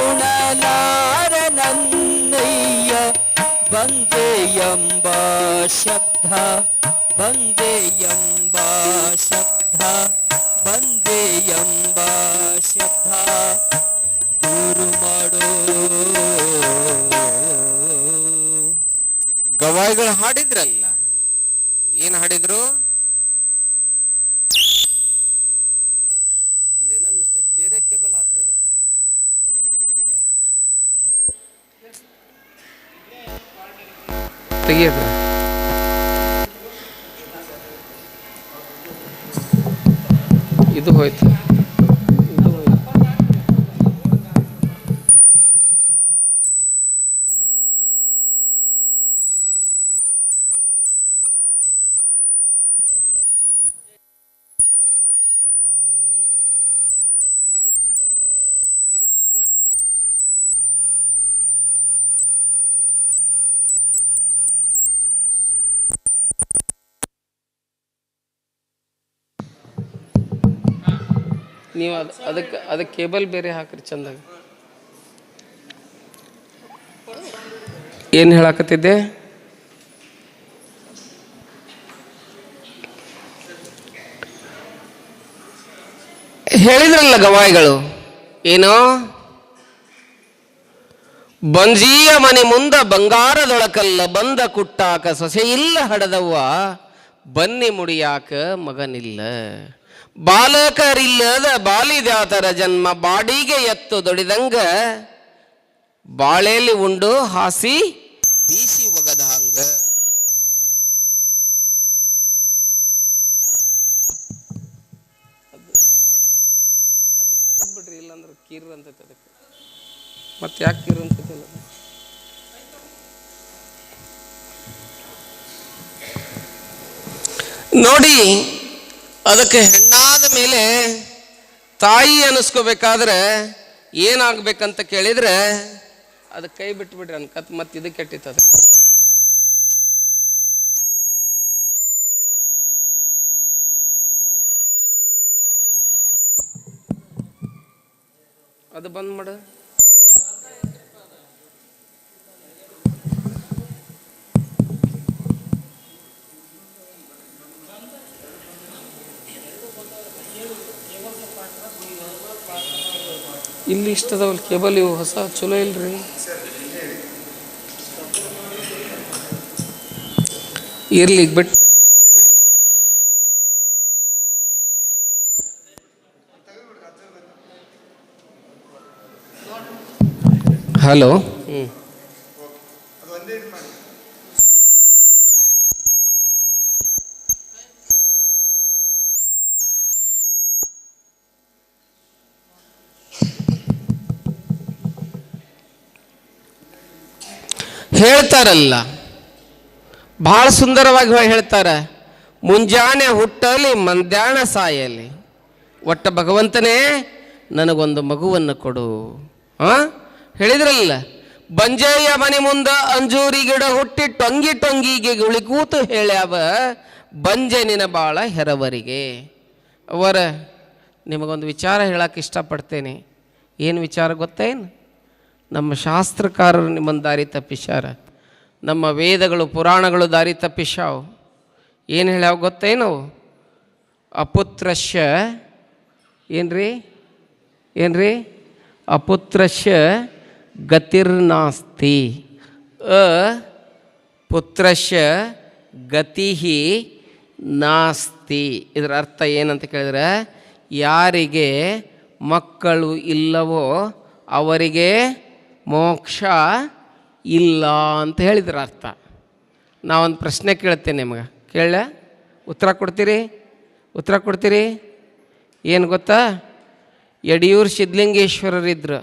ಉಣಲಾರೆ ನನ್ನಯ್ಯ ಬಂದೆಯೆಂಬ ಶಬ್ದ ಬಂದೆಯೆಂಬ ಶಬ್ದ ಬಂದೆಯೆಂಬ ಶಬ್ದ ದೂರು ಮಾಡೋ ಗವಾಯಿಗಳು ಹಾಡಿದ್ರಲ್ಲ, ಏನ್ ಹಾಡಿದ್ರು? ಅಲ್ಲೇನ ಮಿಸ್ಟೇಕ್, ಬೇರೆ ಕೇಬಲ್ ಹಾಕ್ರಿ ಅದಕ್ಕೆ. ತೆಗಿಯೋದು ಇದು ಹೋಯ್ತು. ನೀವು ಅದಕ್ಕೆ ಕೇಬಲ್ ಬೇರೆ ಹಾಕ್ರಿ ಚಂದಾಗ. ಏನು ಹೇಳಕತ್ತಿದ್ದೆ? ಹೇಳಿದ್ರಲ್ಲ ಗವಾಯಿಗಳು, ಏನು? ಬಂಜೀಯ ಮನೆ ಮುಂದ ಬಂಗಾರದೊಳಕಲ್ಲ ಬಂದ ಕುಟ್ಟಾಕ ಸೊಸೆಯಿಲ್ಲ ಹಡದವ್ವ ಬನ್ನಿ ಮುಡಿಯಾಕ ಮಗನಿಲ್ಲ ಬಾಲಕರಿಲ್ಲದ ಬಾಲಿದ್ಯಾತರ ಜನ್ಮ ಬಾಡಿಗೆ ಎತ್ತು ದೊಡಿದಂಗ ಬಾಳೆಲಿ ಉಂಡು ಹಾಸಿ ಬೀಸಿ ಒಗದ ಹಂಗ. ಅದನ್ನ ತೆಗೆದ್ಬಿಡ್ರಿ, ಇಲ್ಲಾಂದ್ರೆ ಕೀರ್ ಅಂತೈತೆ ಅದಕ್ಕೆ. ಮತ್ತೆ ಯಾಕೆ ಕೀರ್ ಅಂತೈತಲ್ಲ? ನೋಡಿ, ಅದಕ್ಕೆ ಹೆಣ್ಣಾದ ಮೇಲೆ ತಾಯಿ ಅನ್ನಿಸ್ಕೋಬೇಕಾದ್ರೆ ಏನಾಗ್ಬೇಕಂತ ಕೇಳಿದ್ರೆ ಅದಕ್ಕೆ ಕೈ ಬಿಟ್ಬಿಡ್ರಿ ಅನ್ಕತ್ ಮತ್ತೆ ಇದು ಕೆಟ್ಟಿತ್ತದ. ಅದು ಬಂದ್ ಮಾಡು. ಇಲ್ಲಿ ಇಷ್ಟದವಲ್ಲ ಕೇಬಲ್, ಇವು ಹೊಸ ಚಲೋ ಇಲ್ರಿ. ಇರ್ಲಿ ಬಿಟ್ಟು ಬಿಡ್ರಿ. ಹಲೋ. ಹೇಳ್ತಾರಲ್ಲ, ಬಹಳ ಸುಂದರವಾಗಿ ಹೇಳ್ತಾರೆ, ಮುಂಜಾನೆ ಹುಟ್ಟಲಿ ಮಂದ್ಯಾಣ ಸಾಯಲಿ, ಒಟ್ಟ ಭಗವಂತನೇ ನನಗೊಂದು ಮಗುವನ್ನು ಕೊಡು. ಹೇಳಿದ್ರಲ್ಲ, ಬಂಜೆಯ ಮನೆ ಮುಂದ ಅಂಜೂರಿ ಗಿಡ ಹುಟ್ಟಿ ಟೊಂಗಿ ಟೊಂಗಿಗೆ ಗುಳಿಕೂತು ಹೇಳ್ಯಾವ ಬಂಜೆ ನಿನ ಬಾಳ ಹೆರವರಿಗೆ. ಅವರ ನಿಮಗೊಂದು ವಿಚಾರ ಹೇಳಕ್ಕೆ ಇಷ್ಟಪಡ್ತೇನೆ. ಏನು ವಿಚಾರ ಗೊತ್ತೇನು? ನಮ್ಮ ಶಾಸ್ತ್ರಕಾರರು ನಿಮ್ಮನ್ನು ದಾರಿ ತಪ್ಪಿಸ್ಯಾರ. ನಮ್ಮ ವೇದಗಳು ಪುರಾಣಗಳು ದಾರಿ ತಪ್ಪಿಸ್ಯಾವು. ಏನು ಹೇಳ್ಯಾವ ಗೊತ್ತೇನು? ಅಪುತ್ರಶ್ಯ ಏನ್ರಿ ಅಪುತ್ರಶ್ಯ ಗತಿರ್ನಾಸ್ತಿ ಪುತ್ರಶ್ಯ ಗತಿ ನಾಸ್ತಿ. ಇದರ ಅರ್ಥ ಏನಂತ ಕೇಳಿದ್ರೆ, ಯಾರಿಗೆ ಮಕ್ಕಳು ಇಲ್ಲವೋ ಅವರಿಗೆ ಮೋಕ್ಷ ಇಲ್ಲ ಅಂತ ಹೇಳಿದ್ರ ಅರ್ಥ. ನಾವೊಂದು ಪ್ರಶ್ನೆ ಕೇಳ್ತೇನೆ ನಿಮಗೆ, ಕೇಳ ಉತ್ತರ ಕೊಡ್ತೀರಿ? ಏನು ಗೊತ್ತಾ? ಯಡಿಯೂರು ಸಿದ್ಧಲಿಂಗೇಶ್ವರರಿದ್ದರು,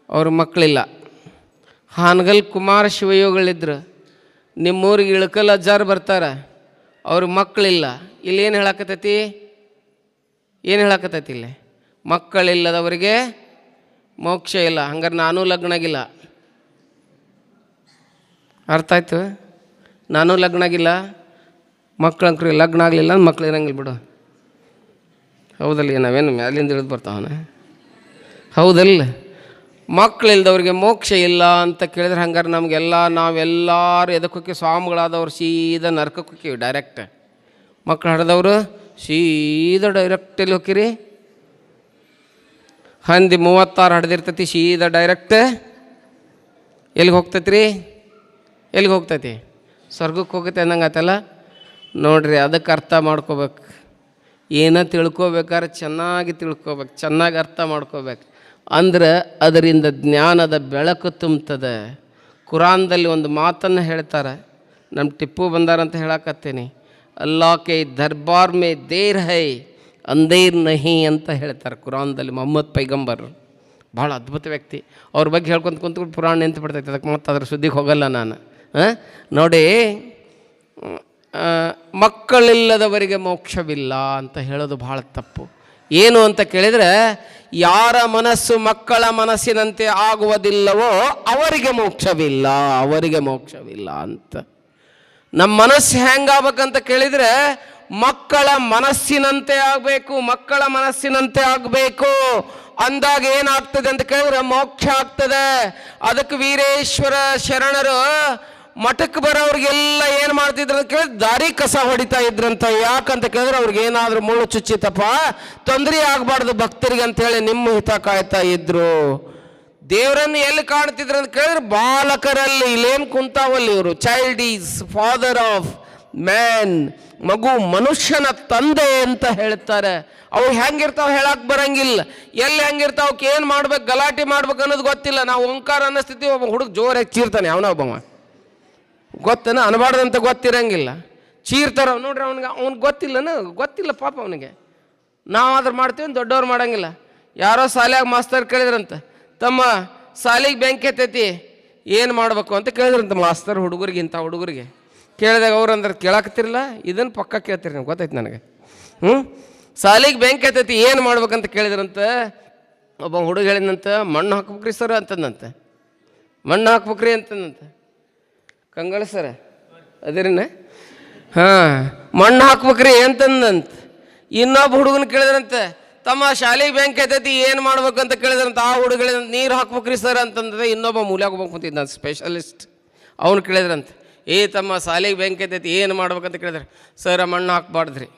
ಅವ್ರ ಮಕ್ಕಳಿಲ್ಲ. ಹಾನಗಲ್ ಕುಮಾರ ಶಿವಯೋಗಳಿದ್ರು, ನಿಮ್ಮೂರಿಗೆ ಇಳಕಲ್ ಅಜ್ಜಾರು ಬರ್ತಾರೆ, ಅವ್ರ ಮಕ್ಕಳಿಲ್ಲ. ಇಲ್ಲಿ ಏನು ಹೇಳಕತ್ತೈತಿ? ಇಲ್ಲಿ ಮಕ್ಕಳಿಲ್ಲದವರಿಗೆ ಮೋಕ್ಷ ಇಲ್ಲ. ಹಂಗಾರೆ ನಾನೂ ಲಗ್ನ ಆಗಿಲ್ಲ. ಅರ್ಥ ಆಯ್ತು? ನಾನೂ ಲಗ್ನ ಆಗಿಲ್ಲ, ಮಕ್ಕಳು ಅಂಕ್ರಿ ಲಗ್ನ ಆಗಲಿಲ್ಲ ಅಂದ್ರೆ ಮಕ್ಳು ಇರಂಗಿಲ್ಲ ಬಿಡು. ಹೌದಲ್ಲ? ನಾವೇನು ಮ್ಯಾಲಿಂದ ಇಳಿದು ಬರ್ತಾವನ? ಹೌದಲ್ಲ? ಮಕ್ಕಳಿಲ್ದವ್ರಿಗೆ ಮೋಕ್ಷ ಇಲ್ಲ ಅಂತ ಕೇಳಿದ್ರೆ ಹಂಗಾರೆ ನಮಗೆಲ್ಲ ನಾವೆಲ್ಲರೂ ಎದಕ್ಕೆ ಹೋಗಿ ಸ್ವಾಮಿಗಳಾದವ್ರು ಸೀದಾ ನರ್ಕಕ್ಕೆ ಹೋಗ್ತೀವಿ ಡೈರೆಕ್ಟ್. ಮಕ್ಕಳು ಹಡ್ದವರು ಸೀದಾ ಡೈರೆಕ್ಟ್ ಎಲ್ಲಿ ಹೋಗಿರಿ? ಹಂದಿ 36 ಹಡ್ದಿರ್ತೈತಿ, ಸೀದಾ ಡೈರೆಕ್ಟ್ ಎಲ್ಲಿಗೆ ಹೋಗ್ತೈತಿ? ಸ್ವರ್ಗಕ್ಕೆ ಹೋಗುತ್ತೆ ಅನ್ನಂಗೆ ಆತಲ್ಲ ನೋಡ್ರಿ. ಅದಕ್ಕೆ ಅರ್ಥ ಮಾಡ್ಕೋಬೇಕು. ಏನೋ ತಿಳ್ಕೊಬೇಕಾದ್ರೆ ಚೆನ್ನಾಗಿ ಅರ್ಥ ಮಾಡ್ಕೋಬೇಕು. ಅಂದ್ರೆ ಅದರಿಂದ ಜ್ಞಾನದ ಬೆಳಕು ತುಂಬುತ್ತದೆ. ಕುರಾನ್ದಲ್ಲಿ ಒಂದು ಮಾತನ್ನು ಹೇಳ್ತಾರೆ, ನಮ್ಮ ಟಿಪ್ಪು ಬಂದಾರಂತ ಹೇಳಕತ್ತೀನಿ. ಅಲ್ಲಾ ಕೆ ದರ್ಬಾರ್ ಮೇ ದೇರ್ ಹೈ ಅಂದೇರ್ ನಹಿ ಅಂತ ಹೇಳ್ತಾರೆ ಕುರಾನ್ದಲ್ಲಿ. ಮೊಹಮ್ಮದ್ ಪೈಗಂಬರ್ ಭಾಳ ಅದ್ಭುತ ವ್ಯಕ್ತಿ. ಅವ್ರ ಬಗ್ಗೆ ಹೇಳ್ಕೊಂತ ಕುಂತ್ಕೊಂಡು ಪುರಾಣ ನಿಂತು ಬಿಡ್ತೈತೆ. ಅದಕ್ಕೆ ಮತ್ತೆ ಅದ್ರ ಸುದ್ದಿಗೆ ಹೋಗಲ್ಲ ನಾನು. ನೋಡಿ, ಮಕ್ಕಳಿಲ್ಲದವರಿಗೆ ಮೋಕ್ಷವಿಲ್ಲ ಅಂತ ಹೇಳೋದು ಭಾಳ ತಪ್ಪು. ಏನು ಅಂತ ಕೇಳಿದರೆ, ಯಾರ ಮನಸ್ಸು ಮಕ್ಕಳ ಮನಸ್ಸಿನಂತೆ ಆಗುವುದಿಲ್ಲವೋ ಅವರಿಗೆ ಮೋಕ್ಷವಿಲ್ಲ ಅಂತ. ನಮ್ಮ ಮನಸ್ಸು ಹೆಂಗಾಗಬೇಕಂತ ಕೇಳಿದರೆ, ಮಕ್ಕಳ ಮನಸ್ಸಿನಂತೆ ಆಗಬೇಕು. ಅಂದಾಗ ಏನಾಗ್ತದೆ ಅಂತ ಕೇಳಿದ್ರೆ ಮೋಕ್ಷ ಆಗ್ತದೆ. ಅದಕ್ಕೆ ವೀರೇಶ್ವರ ಶರಣರು ಮಠಕ್ಕೆ ಬರೋವ್ರಿಗೆಲ್ಲ ಏನು ಮಾಡ್ತಿದ್ರು ಅಂತ ಕೇಳಿದ್ರೆ ದಾರಿ ಕಸ ಹೊಡಿತಾ ಇದ್ರಂತ. ಯಾಕಂತ ಕೇಳಿದ್ರೆ ಅವ್ರಿಗೆ ಏನಾದರೂ ಮುಳ್ಳು ಚುಚ್ಚಿತಪ್ಪ, ತೊಂದರೆ ಆಗಬಾರ್ದು ಭಕ್ತರಿಗೆ ಅಂತೇಳಿ ನಿಮ್ಮ ಹಿತ ಕಾಯ್ತಾ ಇದ್ರು. ದೇವರನ್ನು ಎಲ್ಲಿ ಕಾಣ್ತಿದ್ರು ಅಂತ ಕೇಳಿದ್ರೆ ಬಾಲಕರಲ್ಲಿ. ಇಲ್ಲೇನು ಕುಂತಾವಲ್ಲಿ ಇವರು? Child is father of man, ಮಗು ಮನುಷ್ಯನ ತಂದೆ ಅಂತ ಹೇಳ್ತಾರೆ. ಅವು ಹೆಂಗಿರ್ತಾವೆ ಹೇಳಕ್ಕೆ ಬರಂಗಿಲ್ಲ. ಎಲ್ಲಿ ಹೆಂಗಿರ್ತಾವಕ್ಕೆ ಏನು ಮಾಡ್ಬೇಕು, ಗಲಾಟೆ ಮಾಡ್ಬೇಕು ಅನ್ನೋದು ಗೊತ್ತಿಲ್ಲ. ನಾವು ಓಂಕಾರ ಅನ್ನಿಸ್ತೀವಿ, ಒಬ್ಬ ಹುಡುಗ ಜೋರಾಗಿ ಚೀರ್ತಾನೆ, ಒಬ್ಬವ ಗೊತ್ತೇನ ಅನ್ಬಾರ್ದಂತ ಗೊತ್ತಿರಂಗಿಲ್ಲ, ಚೀರ್ತಾರ ನೋಡ್ರಿ. ಅವ್ನಿಗೆ ಗೊತ್ತಿಲ್ಲ ಪಾಪ ಅವನಿಗೆ. ನಾವಾದ್ರೂ ಮಾಡ್ತೀವಿ, ದೊಡ್ಡವ್ರು ಮಾಡೋಂಗಿಲ್ಲ. ಯಾರೋ ಶಾಲ್ಯಾಗ ಮಾಸ್ತರ್ ಕೇಳಿದ್ರಂತ, ತಮ್ಮ ಶಾಲೆಗೆ ಬೆಂಕಿ ಹತ್ತೈತಿ ಏನು ಮಾಡಬೇಕು ಅಂತ ಕೇಳಿದ್ರಂತ ಮಾಸ್ತರ್ ಹುಡುಗರಿಗೆ ಕೇಳಿದಾಗ ಅವ್ರು ಅಂದ್ರೆ ಕೇಳಾಕತ್ತಿರಲ್ಲ, ಇದನ್ನು ಪಕ್ಕ ಕೇಳ್ತೀರಿ ನೀವು, ಗೊತ್ತೈತಿ ನನಗೆ. ಶಾಲೆಗೆ ಬೆಂಕಿ ಹತ್ತೈತಿ ಏನು ಮಾಡ್ಬೇಕಂತ ಕೇಳಿದ್ರಂತ. ಒಬ್ಬ ಹುಡುಗ ಹೇಳಿದಂತ, ಮಣ್ಣು ಹಾಕ್ಬೇಕ್ರಿ ಸರ್ ಅಂತಂದಂತೆ. ಮಣ್ಣು ಹಾಕ್ಬೇಕ್ರಿ ಅಂತಂದಂತೆ. ಕಂಗಳ ಸರ ಅದೇರಿನ ಮಣ್ಣು ಹಾಕ್ಬೇಕ್ರಿ ಅಂತಂದಂತ. ಇನ್ನೊಬ್ಬ ಹುಡುಗನ ಕೇಳಿದ್ರಂತೆ, ತಮ್ಮ ಶಾಲೆಗೆ ಬೆಂಕಿ ಹತ್ತೈತಿ ಏನು ಮಾಡ್ಬೇಕಂತ ಕೇಳಿದ್ರಂತ. ಆ ಹುಡುಗ ಹೇಳಿದಂತ, ನೀರು ಹಾಕ್ಬೇಕ್ರಿ ಸರ್ ಅಂತಂದ್ರೆ. ಇನ್ನೊಬ್ಬ ಮೂಲ್ಯಾಗ ಹೋಗ್ಬೇಕು ಅಂತಿದ್ದ ನಾನು ಸ್ಪೆಷಲಿಸ್ಟ್. ಅವ್ನು ಕೇಳಿದ್ರಂತೆ, ತಮ್ಮ ಶಾಲೆಗೆ ಬೆಂಕಿ ಹತ್ತೈತಿ ಏನು ಮಾಡ್ಬೇಕಂತ ಕೇಳಿದ್ರೆ, ಸರ ಮಣ್ಣು ಹಾಕ್ಬಾರ್ದ್ರಿ.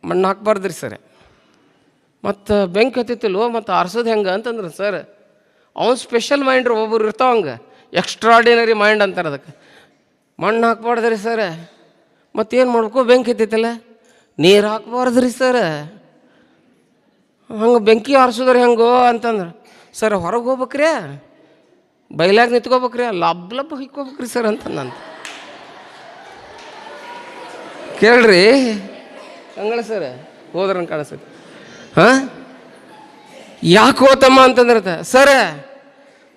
ಮಣ್ಣು ಹಾಕ್ಬಾರ್ದ್ರಿ ಸರ್. ಮತ್ತು ಬೆಂಕಿ ಹತ್ತೈತಿಲ್ವೋ, ಮತ್ತು ಆರಿಸೋದು ಹೆಂಗೆ ಅಂತಂದ್ರೆ ಸರ್, ಅವ್ನು ಸ್ಪೆಷಲ್ ಮೈಂಡ್ರಿ. ಒಬ್ಬರು ಇರ್ತಾವಂಗೆ ಎಕ್ಸ್ಟ್ರಾಡಿನರಿ ಮೈಂಡ್ ಅಂತಾರೆ ಅದಕ್ಕೆ. ಮಣ್ಣು ಹಾಕ್ಬಾರ್ದ್ರಿ ಸರ್. ಮತ್ತೇನು ಮಾಡ್ಬೇಕು, ಬೆಂಕಿ ಹತ್ತೈತಲ್ಲ, ನೀರು ಹಾಕ್ಬಾರ್ದ್ರಿ ಸರ್. ಹಂಗೆ ಬೆಂಕಿ ಆರಿಸೋದ್ರಿ ಹೆಂಗೋ ಅಂತಂದ್ರೆ, ಸರ್ ಹೊರಗೆ ಹೋಗ್ಬೇಕ್ರಿ, ಬೈಲಾಗ ನಿಂತ್ಕೋಬೇಕ್ರಿ, ಲಬ್ ಹಿಕ್ಕೋಬೇಕ್ರಿ ಸರ್ ಅಂತಂದಂತ. ಕೇಳ್ರಿ ಹಂಗಳ ಸರ್ ಹೋದ್ರಂಗೆ ಕಾಣಿಸ್ತೈತಿ. ಯಾಕೆ ಹೋತಮ್ಮ ಅಂತಂದ್ರೆ, ಸರ್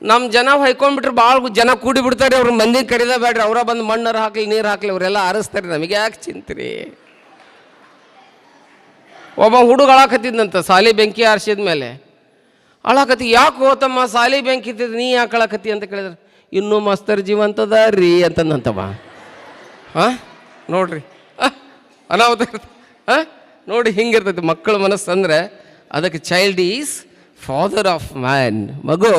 ನಮ್ಮ ಜನ ಹೊಯ್ಕೊಂಡ್ಬಿಟ್ರೆ ಭಾಳ ಜನ ಕೂಡಿ ಬಿಡ್ತಾರೆ, ಅವ್ರ ಮಂದಿಗೆ ಕರೀದ ಬೇಡ್ರಿ, ಅವರ ಬಂದು ಮಣ್ಣರು ಹಾಕ್ಲಿ ನೀರು ಹಾಕ್ಲಿ ಅವರೆಲ್ಲ ಆರಿಸ್ತಾರೆ, ನಮಗೆ ಯಾಕೆ ಚಿಂತ್ರಿ. ಒಬ್ಬ ಹುಡುಗ ಅಳಾಕತ್ತಿದ್ದಂತ ಶಾಲೆ ಬೆಂಕಿ ಆರಿಸಿದ ಮೇಲೆ. ಅಳಾಕತಿ. ಯಾಕೆ ಹೋತಮ್ಮ ಸಾಲಿ ಬ್ಯಾಂಕ್ ಇದ್ದಿದ್ದು ನೀ ಯಾಕೆ ಅಳಕತಿ ಅಂತ ಕೇಳಿದ್ರೆ, ಇನ್ನೂ ಮಸ್ತರ್ ಜೀವಂತದ ರೀ ಅಂತಂದಂತವ. ಹಾಂ ನೋಡ್ರಿ ಅನಾಹುತ ಹಾಂ ನೋಡಿ ಹಿಂಗಿರ್ತೈತಿ ಮಕ್ಕಳ ಮನಸ್ಸು. ಅಂದರೆ ಅದಕ್ಕೆ child is father of man, ಮಗು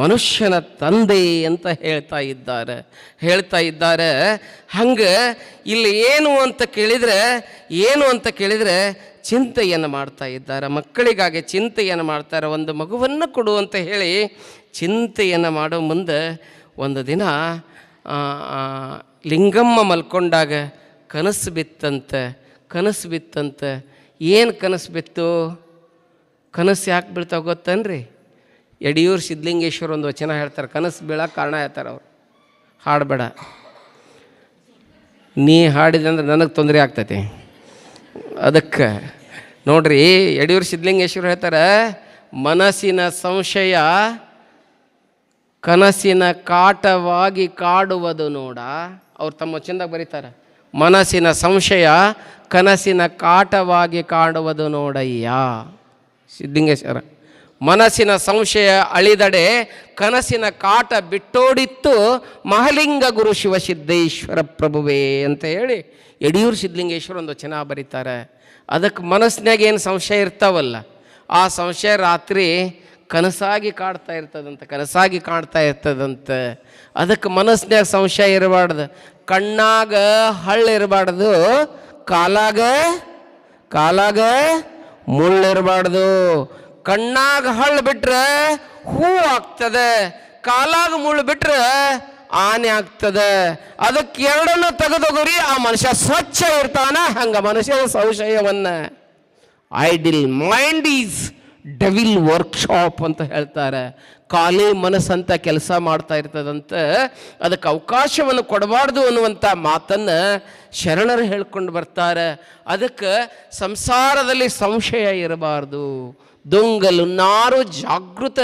ಮನುಷ್ಯನ ತಂದೆ ಅಂತ ಹೇಳ್ತಾ ಇದ್ದಾರೆ. ಹಂಗೆ ಇಲ್ಲಿ ಏನು ಅಂತ ಕೇಳಿದರೆ ಚಿಂತೆಯನ್ನು ಮಾಡ್ತಾ ಇದ್ದಾರೆ. ಮಕ್ಕಳಿಗಾಗಿ ಚಿಂತೆಯನ್ನು ಮಾಡ್ತಾರೆ. ಒಂದು ಮಗುವನ್ನು ಕೊಡು ಅಂತ ಹೇಳಿ ಚಿಂತೆಯನ್ನು ಮಾಡೋ ಮುಂದೆ ಒಂದು ದಿನ ಲಿಂಗಮ್ಮ ಮಲ್ಕೊಂಡಾಗ ಕನಸು ಬಿತ್ತಂತೆ. ಏನು ಕನಸು ಬಿತ್ತು? ಕನಸು ಯಾಕೆ ಬೀಳ್ತಾವೆ ಗೊತ್ತನ್ರಿ? ಯಡಿಯೂರು ಸಿದ್ಧಲಿಂಗೇಶ್ವರ ಒಂದು ವಚನ ಹೇಳ್ತಾರೆ, ಕನಸು ಬೀಳಕ್ಕೆ ಕಾರಣ ಹೇಳ್ತಾರೆ ಅವರು. ಹಾಡಬೇಡ, ನೀ ಹಾಡಿದೆ ಅಂದ್ರೆ ನನಗೆ ತೊಂದರೆ ಆಗ್ತೈತಿ. ಅದಕ್ಕೆ ನೋಡ್ರಿ, ಯಡಿಯೂರು ಸಿದ್ಧಲಿಂಗೇಶ್ವರ ಹೇಳ್ತಾರೆ, ಮನಸ್ಸಿನ ಸಂಶಯ ಕನಸಿನ ಕಾಟವಾಗಿ ಕಾಡುವುದು ನೋಡ. ಅವ್ರು ತಮ್ಮ ವಚನದಾಗ ಬರೀತಾರೆ, ಮನಸ್ಸಿನ ಸಂಶಯ ಕನಸಿನ ಕಾಟವಾಗಿ ಕಾಡುವುದು ನೋಡಯ್ಯ. ಸಿದ್ಧಲಿಂಗೇಶ್ವರ ಮನಸ್ಸಿನ ಸಂಶಯ ಅಳಿದಡೆ ಕನಸಿನ ಕಾಟ ಬಿಟ್ಟೋಡಿತ್ತು ಮಹಲಿಂಗ ಗುರು ಶಿವಸಿದ್ದೇಶ್ವರ ಪ್ರಭುವೇ ಅಂತ ಹೇಳಿ ಯಡಿಯೂರು ಸಿದ್ಧಲಿಂಗೇಶ್ವರ ಒಂದು ವಚನ ಬರೀತಾರೆ. ಅದಕ್ಕೆ ಮನಸ್ಸಿನಾಗ ಏನು ಸಂಶಯ ಇರ್ತಾವಲ್ಲ, ಆ ಸಂಶಯ ರಾತ್ರಿ ಕನಸಾಗಿ ಕಾಡ್ತಾ ಇರ್ತದಂತೆ. ಅದಕ್ಕೆ ಮನಸ್ಸಿನಾಗ ಸಂಶಯ ಇರಬಾರ್ದು, ಕಣ್ಣಾಗ ಹಳ್ಳಿರಬಾರ್ದು, ಕಾಲಾಗ ಮುಳ್ಳಿರಬಾರ್ದು. ಕಣ್ಣಾಗ ಹಳ್ಳು ಬಿಟ್ರೆ ಹೂ ಆಗ್ತದೆ, ಕಾಲಾಗ ಮುಳ್ಳು ಬಿಟ್ರೆ ಆನೆ ಆಗ್ತದೆ. ಅದಕ್ಕೆ ಎರಡನ್ನು ತೆಗೆದೋಗ್ರಿ, ಆ ಮನುಷ್ಯ ಸ್ವಚ್ಛ ಇರ್ತಾನ. ಹಂಗ ಮನುಷ್ಯನ ಸಂಶಯವನ್ನ IDLE mind is devil workshop ಅಂತ ಹೇಳ್ತಾರೆ. ಖಾಲಿ ಮನಸ್ಸಂತ ಕೆಲಸ ಮಾಡ್ತಾ ಇರ್ತದಂತೆ. ಅದಕ್ಕೆ ಅವಕಾಶವನ್ನು ಕೊಡಬಾರ್ದು ಅನ್ನುವಂಥ ಮಾತನ್ನು ಶರಣರು ಹೇಳ್ಕೊಂಡು ಬರ್ತಾರೆ. ಅದಕ್ಕೆ ಸಂಸಾರದಲ್ಲಿ ಸಂಶಯ ಇರಬಾರ್ದು. ದೊಂಗಲು ನಾರು ಜಾಗೃತ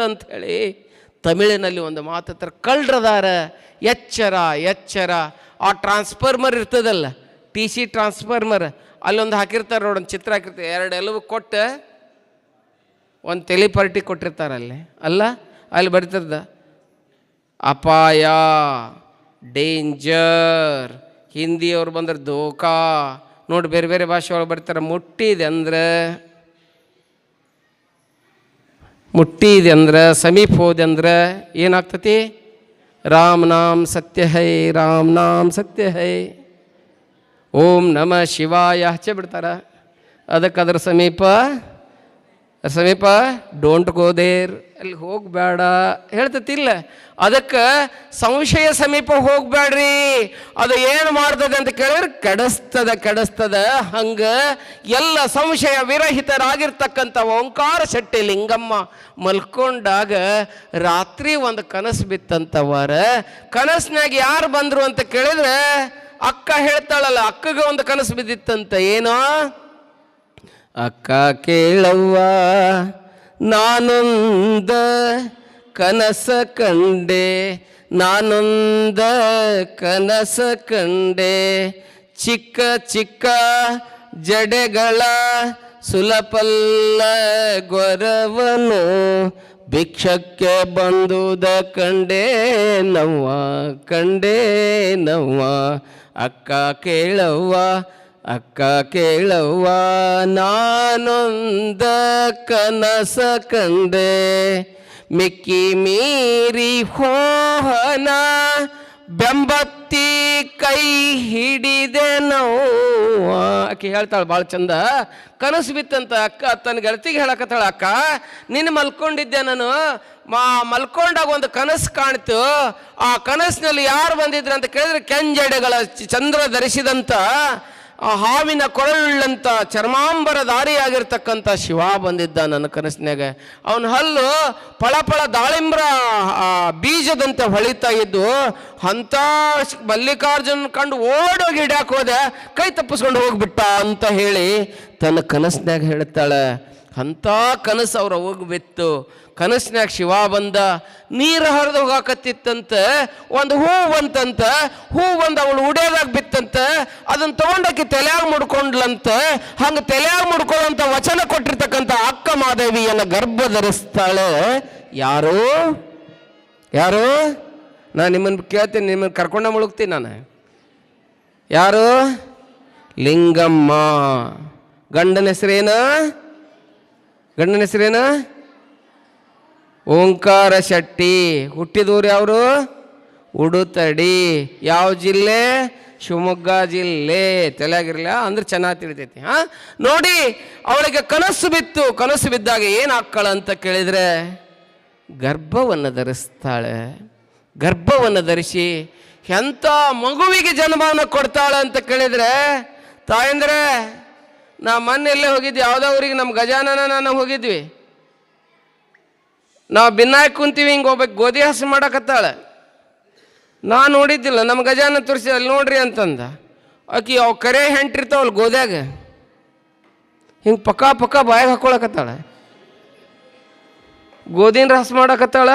ಅಂತ ಹೇಳಿ ತಮಿಳಿನಲ್ಲಿ ಒಂದು ಮಾತಾಡ್ತಾರೆ. ಕಳ್ಳರದಾರ ಎಚ್ಚರ. ಆ ಟ್ರಾನ್ಸ್ಫಾರ್ಮರ್ ಇರ್ತದಲ್ಲ, TC ಟ್ರಾನ್ಸ್ಫಾರ್ಮರ್, ಅಲ್ಲೊಂದು ಹಾಕಿರ್ತಾರೆ ನೋಡಿ, ಒಂದು ಚಿತ್ರ ಹಾಕಿರ್ತಾರೆ. 2 ಎಲುಬು ಕೊಟ್ಟು ಒಂದು ತೆಲಿಪಾರ್ಟಿ ಕೊಟ್ಟಿರ್ತಾರಲ್ಲಿ ಅಲ್ಲ, ಅಲ್ಲಿ ಬರ್ತದ ಅಪಾಯ, ಡೇಂಜರ್. ಹಿಂದಿಯವ್ರು ಬಂದ್ರೆ ದೋಖಾ ನೋಡಿ, ಬೇರೆ ಬೇರೆ ಭಾಷೆ ಒಳಗೆ ಬರ್ತಾರೆ. ಮುಟ್ಟಿದೆ ಅಂದ್ರೆ ಸಮೀಪ ಹೋದೆ ಅಂದ್ರೆ ಏನಾಗ್ತತಿ? ರಾಮ್ ನಾಮ್ ಸತ್ಯ ಹೈ, ಓಂ ನಮಃ ಶಿವಾಯ ಹಚ್ಚೆ ಬಿಡ್ತಾರ. ಅದಕ್ಕೆ ಅದ್ರ ಸಮೀಪ ಡೋಂಟ್ ಗೋ ದೇರ್, ಅಲ್ಲಿ ಹೋಗಬೇಡ ಹೇಳ್ತತಿಲ್ಲ. ಅದಕ್ಕೆ ಸಂಶಯ ಸಮೀಪ ಹೋಗಬೇಡ್ರಿ. ಅದು ಏನು ಮಾಡ್ತದೆ ಅಂತ ಕೇಳಿದ್ರೆ ಕೆಡಿಸ್ತದ. ಹಂಗೆ ಎಲ್ಲ ಸಂಶಯ ವಿರಹಿತರಾಗಿರ್ತಕ್ಕಂಥ ಓಂಕಾರ ಶೆಟ್ಟಿ ಲಿಂಗಮ್ಮ ಮಲ್ಕೊಂಡಾಗ ರಾತ್ರಿ ಒಂದು ಕನಸು ಬಿತ್ತಂತವರ. ಕನಸಿನಾಗ ಯಾರು ಬಂದರು ಅಂತ ಕೇಳಿದ್ರೆ ಅಕ್ಕ ಹೇಳ್ತಾಳಲ್ಲ, ಅಕ್ಕಗೆ ಒಂದು ಕನಸು ಬಿದ್ದಿತ್ತಂತ. ಏನೋ, ಅಕ್ಕ ಕೇಳವ್ವ ನಾನೊಂದ ಕನಸ ಕಂಡೆ, ಚಿಕ್ಕ ಜಡೆಗಳ ಸುಲಪಲ್ಲ ಗೊರವನು ಭಿಕ್ಷಕ್ಕೆ ಬಂದುದ ಕಂಡೇ ನವ್ವ. ಅಕ್ಕ ಕೇಳವ್ವ ನಾನೊಂದ ಕನಸ ಕಂಡೆ, ಮಿಕ್ಕಿ ಮೀರಿ ಹೋಹನ ಬೆಂಬತ್ತಿ ಕೈ ಹಿಡಿದೆ ನೋವ. ಆಕೆ ಹೇಳ್ತಾಳೆ ಭಾಳ ಚಂದ. ಕನಸು ಬಿತ್ತಂತ ಅಕ್ಕ ತನ್ನ ಗೆಳತಿಗೆ ಹೇಳಕತ್ತಾಳ, ಅಕ್ಕ ನಿನ್ನ ಮಲ್ಕೊಂಡಿದ್ದೆ ನಾನು, ಮಲ್ಕೊಂಡಾಗ ಒಂದು ಕನಸು ಕಾಣ್ತು. ಆ ಕನಸಿನಲ್ಲಿ ಯಾರು ಬಂದಿದ್ರು ಅಂತ ಕೇಳಿದ್ರೆ ಕೆಂಜಡೆಗಳ ಚಂದ್ರ ಧರಿಸಿದಂಥ ಹಾವಿನ ಕೊರಳುಳ್ಳಂಥ ಚರ್ಮಾಂಬರಧಾರಿಯಾಗಿರ್ತಕ್ಕಂಥ ಶಿವ ಬಂದಿದ್ದ ನನ್ನ ಕನಸಿನಾಗ. ಅವನ ಹಲ್ಲು ಫಳ ದಾಳಿಂಬ್ರ ಬೀಜದಂತೆ ಹೊಳಿತಾ ಇದ್ದು. ಅಂಥ ಮಲ್ಲಿಕಾರ್ಜುನ ಕಂಡು ಓಡೋಗಿ ಹಿಡ್ಯಾಕೆ ಹೋದೆ, ಕೈ ತಪ್ಪಿಸ್ಕೊಂಡು ಹೋಗ್ಬಿಟ್ಟ ಅಂತ ಹೇಳಿ ತನ್ನ ಕನಸಿನಾಗ ಹೇಳ್ತಾಳೆ. ಅಂಥ ಕನಸು ಅವ್ರ ಹೋಗ್ಬಿತ್ತು. ಕನಸಿನಾಗ ಶಿವ ಬಂದ, ನೀರು ಹರಿದು ಹೋಗಾಕತ್ತಿತ್ತಂತ, ಒಂದು ಹೂ ಬಂತಂತ, ಹೂ ಬಂದು ಅವಳು ಉಡೇದಾಗ ಬಿತ್ತಂತ, ಅದನ್ನು ತೊಗೊಂಡಾಕಿ ತಲೆಯಾಗ ಮುಡ್ಕೊಂಡ್ಲಂತ. ಹಂಗೆ ತಲೆಯಾಗ ಮುಡ್ಕೊಳ್ಳೋಂಥ ವಚನ ಕೊಟ್ಟಿರ್ತಕ್ಕಂಥ ಅಕ್ಕ ಮಾದೇವಿಯನ್ನು ಗರ್ಭ ಧರಿಸ್ತಾಳೆ. ಯಾರು ಯಾರು? ನಾನು ನಿಮ್ಮನ್ನು ಕೇಳ್ತೀನಿ, ನಿಮ್ಮನ್ನು ಕರ್ಕೊಂಡ ಮುಳುಗ್ತೀನಿ ನಾನು. ಯಾರು? ಲಿಂಗಮ್ಮ. ಗಂಡನ ಹೆಸರೇನು? ಗಂಡನ ಹೆಸರೇನು? ಓಂಕಾರ ಶೆಟ್ಟಿ. ಹುಟ್ಟಿದೂರು ಯಾವರು? ಉಡುತಡಿ. ಯಾವ ಜಿಲ್ಲೆ? ಶಿವಮೊಗ್ಗ ಜಿಲ್ಲೆ. ತಲೆಯಾಗಿರಲಿಲ್ಲ ಅಂದ್ರೆ ಚೆನ್ನಾಗಿ ತಿಳಿತೈತಿ. ಹಾಂ, ನೋಡಿ, ಅವಳಿಗೆ ಕನಸು ಬಿತ್ತು. ಕನಸು ಬಿದ್ದಾಗ ಏನು ಹಾಕ್ಕಳ ಅಂತ ಕೇಳಿದರೆ ಗರ್ಭವನ್ನು ಧರಿಸ್ತಾಳೆ. ಗರ್ಭವನ್ನು ಧರಿಸಿ ಎಂಥ ಮಗುವಿಗೆ ಜನ್ಮವನ್ನು ಕೊಡ್ತಾಳೆ ಅಂತ ಕೇಳಿದರೆ, ತಾಯಂದ್ರೆ ನಾ ಮೊನ್ನೆಲ್ಲೇ ಹೋಗಿದ್ವಿ, ಯಾವುದೋ ಊರಿಗೆ ನಮ್ಮ ಗಜಾನನ ನಾವು ಹೋಗಿದ್ವಿ. ನಾವು ಭಿನ್ನಾಗಿ ಕುಂತೀವಿ, ಹಿಂಗೆ ಹೋಗ್ಬೇಕು, ಗೋಧಿ ಹಸು ಮಾಡಕತ್ತಾಳೆ. ನಾನು ನೋಡಿದ್ದಿಲ್ಲ, ನಮ್ಮ ಗಜಾನ ತೋರಿಸಿ ಅಲ್ಲಿ ನೋಡ್ರಿ ಅಂತಂದ. ಆಕಿ ಅವು ಕರೆ ಹೆಂಟಿರ್ತಾವಲ್ಲ ಗೋದ್ಯಾಗ, ಹಿಂಗೆ ಪಕ್ಕ ಬಾಯಾಗ ಹಾಕೊಳಕತ್ತಾಳೆ. ಗೋಧಿನ ರಸ ಮಾಡಕತ್ತಾಳ.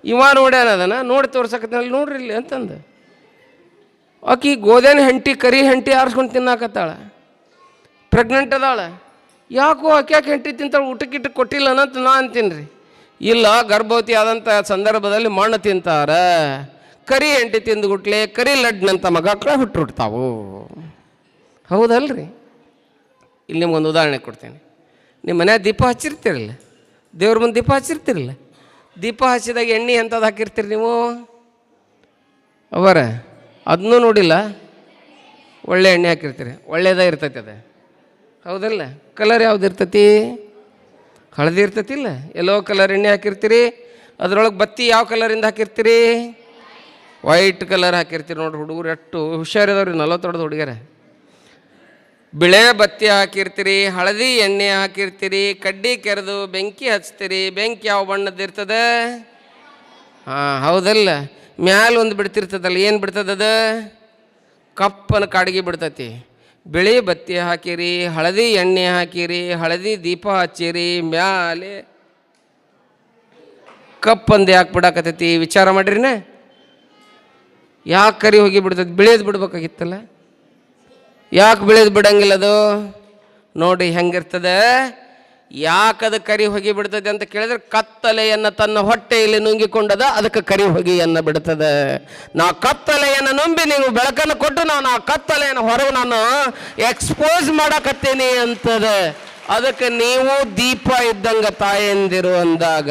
ಇವ ನೋಡ್ಯಾನ ಅದನ್ನು, ನೋಡಿ ತೋರ್ಸಕತ್ತಾಳ, ನೋಡ್ರಿ ಇಲ್ಲಿ ಅಂತಂದು. ಆಕಿ ಗೋಧೇನ ಹೆಂಟಿ ಕರಿ ಹೆಂಟಿ ಆರಿಸ್ಕೊಂಡು ತಿನ್ನಾಕತ್ತಾಳ. ಪ್ರೆಗ್ನೆಂಟ್ ಅದಾಳ. ಯಾಕೋ ಆಕೆ ಯಾಕೆ ಹೆಂಟಿ ತಿಂತಾಳೆ, ಊಟಕ್ಕಿಟ್ಟು ಕೊಟ್ಟಿಲ್ಲ ಅಂತ ನಾ ಅಂತೀನಿ ರೀ. ಇಲ್ಲ, ಗರ್ಭವತಿ ಆದಂಥ ಸಂದರ್ಭದಲ್ಲಿ ಮಣ್ಣು ತಿಂತಾರೆ. ಕರಿ ಹೆಂಟಿ ತಿಂದುಗುಟ್ಲೆ ಕರಿ ಲಡ್ನಂತ ಮಕ್ಕಳ ಹುಟ್ಟಿರ್ತಾವು. ಹೌದಲ್ರಿ? ಇಲ್ಲಿ ನಿಮ್ಗೊಂದು ಉದಾಹರಣೆ ಕೊಡ್ತೇನೆ. ನಿಮ್ಮ ಮನ್ಯಾಗ ದೀಪ ಹಚ್ಚಿರ್ತೀರಲ್ಲ, ದೇವ್ರ ಮುಂದೆ ದೀಪ ಹಚ್ಚಿರ್ತಿರಲ್ಲ, ದೀಪ ಹಚ್ಚಿದಾಗ ಎಣ್ಣೆ ಎಂಥದ್ದು ಹಾಕಿರ್ತೀರಿ ನೀವು? ಅವರ ಅದನ್ನೂ ನೋಡಿಲ್ಲ, ಒಳ್ಳೆ ಎಣ್ಣೆ ಹಾಕಿರ್ತೀರಿ, ಒಳ್ಳೇದೇ ಇರ್ತೈತಿ ಅದು. ಹೌದಲ್ಲ? ಕಲರ್ ಯಾವ್ದು ಇರ್ತೈತಿ? ಹಳದಿ ಇರ್ತೈತಿಲ್ಲ, ಎಲ್ಲೋ ಕಲರ್ ಎಣ್ಣೆ ಹಾಕಿರ್ತೀರಿ. ಅದರೊಳಗೆ ಬತ್ತಿ ಯಾವ ಕಲರಿಂದ ಹಾಕಿರ್ತೀರಿ? White colour ಹಾಕಿರ್ತೀರಿ. ನೋಡ್ರಿ, ಹುಡುಗರು ಎಷ್ಟು ಹುಷಾರಿದವ್ರಿ, 40 ಹುಡುಗರ. ಬಿಳೆ ಬತ್ತಿ ಹಾಕಿರ್ತೀರಿ, ಹಳದಿ ಎಣ್ಣೆ ಹಾಕಿರ್ತೀರಿ, ಕಡ್ಡಿ ಕೆರೆದು ಬೆಂಕಿ ಹಚ್ತೀರಿ. ಬೆಂಕಿ ಯಾವ ಬಣ್ಣದ್ದು ಇರ್ತದೆ? ಹಾಂ, ಹೌದಲ್ಲ? ಮ್ಯಾಲ ಒಂದು ಬಿಡ್ತಿರ್ತದಲ್ಲ, ಏನು ಬಿಡ್ತದದ? ಕಪ್ಪನ ಕಾಡಿಗೆ ಬಿಡ್ತತಿ. ಬಿಳಿ ಬತ್ತಿ ಹಾಕಿರಿ, ಹಳದಿ ಎಣ್ಣೆ ಹಾಕಿರಿ, ಹಳದಿ ದೀಪ ಹಚ್ಚಿರಿ, ಮ್ಯಾಲೆ ಕಪ್ಪಂದು ಯಾಕೆ ಬಿಡಾಕತ್ತೈತಿ? ವಿಚಾರ ಮಾಡಿರಿನ? ಯಾಕೆ ಕರಿ ಹೋಗಿ ಬಿಡ್ತೈತಿ? ಬಿಳೇದು ಬಿಡ್ಬೇಕಾಗಿತ್ತಲ್ಲ, ಯಾಕೆ ಬಿಳೇದು ಬಿಡಂಗಿಲ್ಲ ಅದು? ನೋಡಿ ಹೆಂಗಿರ್ತದೆ. ಯಾಕದು ಕರಿ ಹೊಗೆ ಬಿಡ್ತದೆ ಅಂತ ಕೇಳಿದ್ರೆ, ಕತ್ತಲೆಯನ್ನು ತನ್ನ ಹೊಟ್ಟೆಯಲ್ಲಿ ನುಂಗಿಕೊಂಡದ, ಅದಕ್ಕೆ ಕರಿ ಹೊಗೆಯನ್ನು ಬಿಡ್ತದೆ. ನಾ ಕತ್ತಲೆಯನ್ನು ನಂಬಿ ನೀವು ಬೆಳಕನ್ನು ಕೊಟ್ಟು ನಾನು ಆ ಕತ್ತಲೆಯನ್ನು ಹೊರಗೆ ನಾನು ಎಕ್ಸ್ಪೋಸ್ ಮಾಡಕತ್ತೀನಿ ಅಂತದೆ. ಅದಕ್ಕೆ ನೀವು ದೀಪ ಇದ್ದಂಗೆ ತಾಯಂದಿರು ಅಂದಾಗ,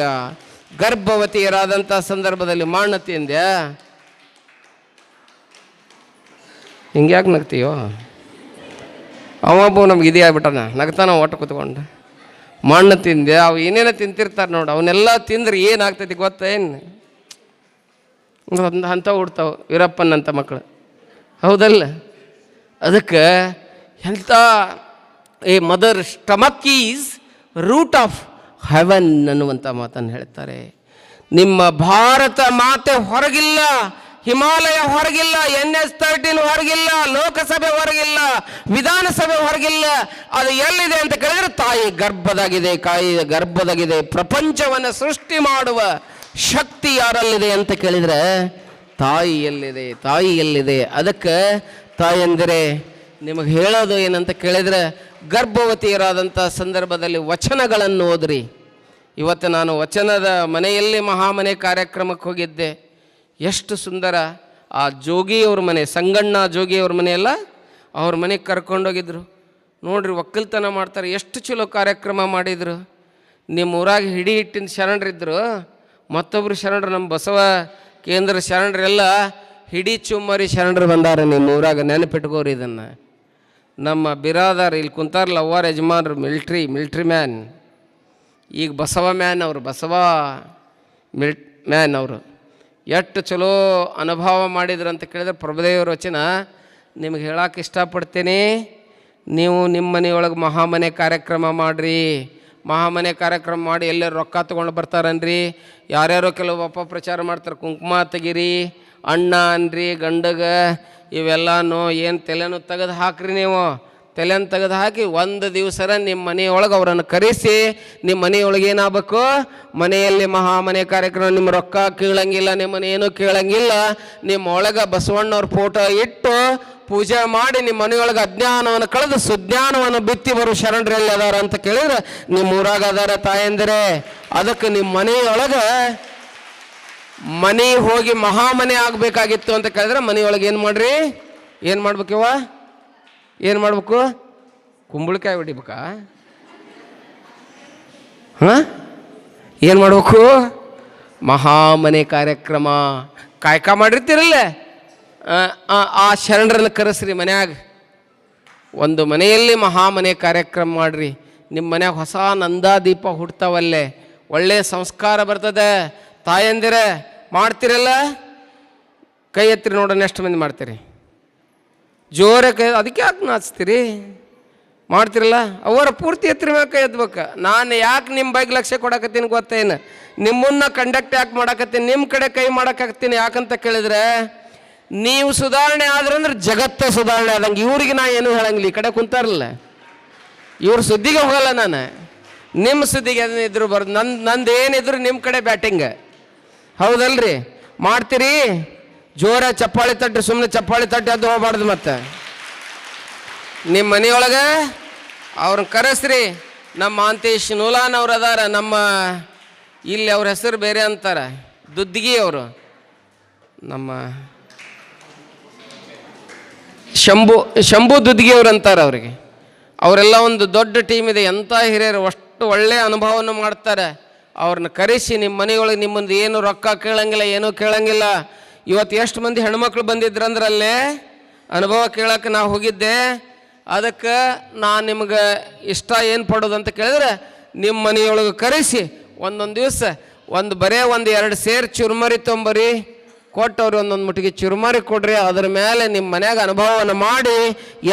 ಗರ್ಭವತಿಯರಾದಂಥ ಸಂದರ್ಭದಲ್ಲಿ ಮಣ್ಣು ತಿಂದ್ಯಾ? ಹಿಂಗ್ಯಾಕೆ ನಗ್ತೀಯೋ? ಅವೊಬ್ಬ ನಮ್ಗೆ ಇದೇ ಆಗ್ಬಿಟ್ಟಾನ, ನಗ್ತಾನ ಒಟ್ಟು ಕೂತ್ಕೊಂಡು. ಮಣ್ಣು ತಿಂದೆ, ಅವು ಏನೇನೋ ತಿಂತಿರ್ತಾರೆ ನೋಡಿ, ಅವನ್ನೆಲ್ಲ ತಿಂದ್ರೆ ಏನಾಗ್ತೈತಿ ಗೊತ್ತೇನು? ಅಂಥ ಹುಡ್ತಾವೆ ವೀರಪ್ಪನಂಥ ಮಕ್ಕಳು. ಹೌದಲ್ಲ? ಅದಕ್ಕೆ ಎಂಥ a mother stomach is root of heaven ಅನ್ನುವಂಥ ಮಾತನ್ನು ಹೇಳ್ತಾರೆ. ನಿಮ್ಮ ಭಾರತ ಮಾತೆ ಹೊರಗಿಲ್ಲ, ಹಿಮಾಲಯ ಹೊರಗಿಲ್ಲ, NS-13 ಹೊರಗಿಲ್ಲ, ಲೋಕಸಭೆ ಹೊರಗಿಲ್ಲ, ವಿಧಾನಸಭೆ ಹೊರಗಿಲ್ಲ. ಅದು ಎಲ್ಲಿದೆ ಅಂತ ಕೇಳಿದ್ರೆ ತಾಯಿ ಗರ್ಭದಾಗಿದೆ. ಗರ್ಭದಾಗಿದೆ. ಪ್ರಪಂಚವನ್ನು ಸೃಷ್ಟಿ ಮಾಡುವ ಶಕ್ತಿ ಯಾರಲ್ಲಿದೆ ಅಂತ ಕೇಳಿದರೆ ತಾಯಿ ಎಲ್ಲಿದೆ? ತಾಯಿ ಎಲ್ಲಿದೆ? ಅದಕ್ಕೆ ತಾಯಂದಿರೆ ನಿಮಗೆ ಹೇಳೋದು ಏನಂತ ಕೇಳಿದರೆ, ಗರ್ಭವತಿಯರಾದಂಥ ಸಂದರ್ಭದಲ್ಲಿ ವಚನಗಳನ್ನು ಓದ್ರಿ. ಇವತ್ತು ನಾನು ವಚನದ ಮನೆಯಲ್ಲಿ ಮಹಾಮನೆ ಕಾರ್ಯಕ್ರಮಕ್ಕೆ ಹೋಗಿದ್ದೆ. ಎಷ್ಟು ಸುಂದರ! ಆ ಜೋಗಿಯವ್ರ ಮನೆ, ಸಂಗಣ್ಣ ಜೋಗಿಯವ್ರ ಮನೆಯಲ್ಲ, ಅವ್ರ ಮನೆಗೆ ಕರ್ಕೊಂಡೋಗಿದ್ರು. ನೋಡ್ರಿ, ಒಕ್ಕಲ್ತನ ಮಾಡ್ತಾರೆ, ಎಷ್ಟು ಚಲೋ ಕಾರ್ಯಕ್ರಮ ಮಾಡಿದರು. ನಿಮ್ಮ ಊರಾಗ ಹಿಡಿ ಹಿಟ್ಟಿನ ಶರಣರಿದ್ದರು, ಮತ್ತೊಬ್ಬರು ಶರಣರು, ನಮ್ಮ ಬಸವ ಕೇಂದ್ರ ಶರಣರೆಲ್ಲ ಹಿಡಿ ಚುಮ್ಮರಿ ಶರಣರು ಬಂದಾರ ನಿಮ್ಮ ಊರಾಗ. ನೆನಪಿಟ್ಕೋರಿ ಇದನ್ನು. ನಮ್ಮ ಬಿರಾದಾರ್ ಇಲ್ಲಿ ಕುಂತಾರಲ್ಲ, ಅವ್ವಾರ ಯಜಮಾನ್ರು, ಮಿಲ್ಟ್ರಿ ಮ್ಯಾನ್. ಈಗ ಬಸವ ಮ್ಯಾನ್ ಅವರು, ಬಸವ ಮ್ಯಾನ್ ಅವರು ಎಷ್ಟು ಚಲೋ ಅನುಭವ ಮಾಡಿದ್ರು ಅಂತ ಕೇಳಿದ್ರೆ, ಪ್ರಭುದೇವರ ವಚನ ನಿಮಗೆ ಹೇಳಕ್ಕೆ ಇಷ್ಟಪಡ್ತೀನಿ. ನೀವು ನಿಮ್ಮ ಮನೆಯೊಳಗೆ ಮಹಾಮನೆ ಕಾರ್ಯಕ್ರಮ ಮಾಡಿರಿ. ಮಹಾಮನೆ ಕಾರ್ಯಕ್ರಮ ಮಾಡಿ ಎಲ್ಲರೂ ರೊಕ್ಕ ತೊಗೊಂಡು ಬರ್ತಾರನ್ರಿ. ಯಾರ್ಯಾರೋ ಕೆಲವು ಅಪಪ್ರಚಾರ ಮಾಡ್ತಾರೆ, ಕುಂಕುಮ ತೆಗೀರಿ, ಅಣ್ಣ ಅನ್ರಿ, ಗಂಡಗ, ಇವೆಲ್ಲನೂ ಏನು ತಲೆನೂ ತೆಗೆದು ಹಾಕ್ರಿ. ನೀವು ತಲೆಯನ್ನು ತೆಗೆದು ಹಾಕಿ ಒಂದು ದಿವಸರ ನಿಮ್ಮ ಮನೆಯೊಳಗೆ ಅವರನ್ನು ಕರೆಸಿ, ನಿಮ್ಮ ಮನೆಯೊಳಗೆ ಏನಾಗಬೇಕು, ಮನೆಯಲ್ಲಿ ಮಹಾಮನೆ ಕಾರ್ಯಕ್ರಮ, ನಿಮ್ಮ ರೊಕ್ಕ ಕೇಳಂಗಿಲ್ಲ, ನಿಮ್ಮನ್ನು ಏನೂ ಕೇಳಂಗಿಲ್ಲ, ನಿಮ್ಮ ಒಳಗೆ ಬಸವಣ್ಣವ್ರ ಫೋಟೋ ಇಟ್ಟು ಪೂಜೆ ಮಾಡಿ ನಿಮ್ಮ ಮನೆಯೊಳಗೆ ಅಜ್ಞಾನವನ್ನು ಕಳೆದು ಸುಜ್ಞಾನವನ್ನು ಬಿತ್ತಿ ಬರೋ ಶರಣರಲ್ಲಿ ಅದಾರ ಅಂತ ಕೇಳಿದ್ರೆ ನಿಮ್ಮ ಊರಾಗ ಅದಾರ ತಾಯಂದಿರೇ. ಅದಕ್ಕೆ ನಿಮ್ಮ ಮನೆಯೊಳಗೆ ಮನೆ ಹೋಗಿ ಮಹಾಮನೆ ಆಗಬೇಕಾಗಿತ್ತು ಅಂತ ಕೇಳಿದ್ರೆ ಮನೆಯೊಳಗೆ ಏನು ಮಾಡ್ರಿ, ಏನು ಮಾಡ್ಬೇಕಿವ, ಏನು ಮಾಡ್ಬೇಕು, ಕುಂಬಳಕಾಯಿ ಹೊಡಿಬೇಕಾ? ಹಾಂ, ಏನು ಮಾಡ್ಬೇಕು, ಮಹಾಮನೆ ಕಾರ್ಯಕ್ರಮ ಕಾಯ್ಕ ಮಾಡಿರ್ತೀರಲ್ಲ, ಆ ಶರಣರನ್ನು ಕರೆಸ್ರಿ ಮನ್ಯಾಗ. ಒಂದು ಮನೆಯಲ್ಲಿ ಮಹಾಮನೆ ಕಾರ್ಯಕ್ರಮ ಮಾಡಿರಿ. ನಿಮ್ಮ ಮನ್ಯಾಗ ಹೊಸ ನಂದಾದೀಪ ಹುಡ್ತಾವಲ್ಲೇ, ಒಳ್ಳೆಯ ಸಂಸ್ಕಾರ ಬರ್ತದೆ. ತಾಯಂದಿರ ಮಾಡ್ತೀರಲ್ಲ, ಕೈ ಎತ್ತಿರಿ ನೋಡೋಣ ಎಷ್ಟು ಮಂದಿ ಮಾಡ್ತೀರಿ? ಜೋರ ಕೈ, ಅದಕ್ಕೆ ಯಾಕೆ ನಾಚ್ತೀರಿ? ಮಾಡ್ತಿರಲ್ಲ, ಅವರ ಪೂರ್ತಿ ಎತ್ತಿರ ಮ್ಯಾಗ ಕೈ ಎತ್ಬೇಕು. ನಾನು ಯಾಕೆ ನಿಮ್ಮ ಬಗ್ಗೆ ಲಕ್ಷ್ಯ ಕೊಡಕತ್ತೀನಿ ಗೊತ್ತೇನು? ನಿಮ್ಮನ್ನ ಕಂಡಕ್ಟ್ ಯಾಕೆ ಮಾಡಕತ್ತೀನಿ, ನಿಮ್ಮ ಕಡೆ ಕೈ ಮಾಡಕತ್ತೀನಿ ಯಾಕಂತ ಕೇಳಿದ್ರೆ, ನೀವು ಸುಧಾರಣೆ ಆದ್ರಂದ್ರೆ ಜಗತ್ತೇ ಸುಧಾರಣೆ ಆದಂಗೆ. ಇವ್ರಿಗೆ ನಾ ಏನು ಹೇಳಂಗಿಲ್ಲ, ಈ ಕಡೆ ಕುಂತಾರಲ್ಲ ಇವ್ರ ಸುದ್ದಿಗೆ ಹೋಗಲ್ಲ ನಾನು, ನಿಮ್ಮ ಸುದ್ದಿಗೆ ಇದ್ರು ಬರ್ದು. ನಂದು ಏನಿದ್ರು ನಿಮ್ಮ ಕಡೆ ಬ್ಯಾಟಿಂಗ್, ಹೌದಲ್ರಿ? ಮಾಡ್ತೀರಿ? ಜೋರ ಚಪ್ಪಾಳಿ ತಟ್ಟಿ, ಸುಮ್ಮನೆ ಚಪ್ಪಾಳಿ ತಟ್ಟಿ ಅದು ಹೋಗ್ಬಾರ್ದು. ಮತ್ತೆ ನಿಮ್ಮ ಮನೆಯೊಳಗೆ ಅವ್ರನ್ನ ಕರೆಸ್ರಿ. ನಮ್ಮ ಮಾಂತೇಶ್ ನೂಲಾನ್ ಅವ್ರು ಅದಾರ, ನಮ್ಮ ಇಲ್ಲಿ ಅವ್ರ ಹೆಸರು ಬೇರೆ ಅಂತಾರೆ, ದುದ್ದಿಗಿ ಅವರು, ನಮ್ಮ ಶಂಭು ದುದ್ದಿಗಿ ಅವ್ರು ಅಂತಾರೆ ಅವ್ರಿಗೆ. ಅವರೆಲ್ಲ ಒಂದು ದೊಡ್ಡ ಟೀಮ್ ಇದೆ, ಎಂಥ ಹಿರಿಯರು, ಅಷ್ಟು ಒಳ್ಳೆಯ ಅನುಭವವನ್ನು ಮಾಡ್ತಾರೆ. ಅವ್ರನ್ನ ಕರೆಸಿ ನಿಮ್ಮ ಮನೆಯೊಳಗೆ ನಿಮ್ಮಂದು ಏನು ರೊಕ್ಕ ಕೇಳಂಗಿಲ್ಲ, ಏನೂ ಕೇಳಂಗಿಲ್ಲ. ಇವತ್ತು ಎಷ್ಟು ಮಂದಿ ಹೆಣ್ಮಕ್ಳು ಬಂದಿದ್ರಂದ್ರೆ ಅಲ್ಲೇ ಅನುಭವ ಕೇಳೋಕೆ ನಾವು ಹೋಗಿದ್ದೆ. ಅದಕ್ಕೆ ನಾನು ನಿಮ್ಗೆ ಇಷ್ಟ ಏನು ಪಡೋದು ಅಂತ ಕೇಳಿದ್ರೆ, ನಿಮ್ಮ ಮನೆಯೊಳಗೆ ಕರೆಸಿ ಒಂದೊಂದು ದಿವಸ ಬರೇ ಒಂದು 2 ಸೇರು ಚುರುಮರಿ ತೊಂಬರಿ ಕೊಟ್ಟವ್ರು, ಒಂದೊಂದು ಮುಟ್ಟಿಗೆ ಚುರುಮರಿ ಕೊಡ್ರಿ. ಅದ್ರ ಮೇಲೆ ನಿಮ್ಮ ಮನ್ಯಾಗ ಅನುಭವವನ್ನು ಮಾಡಿ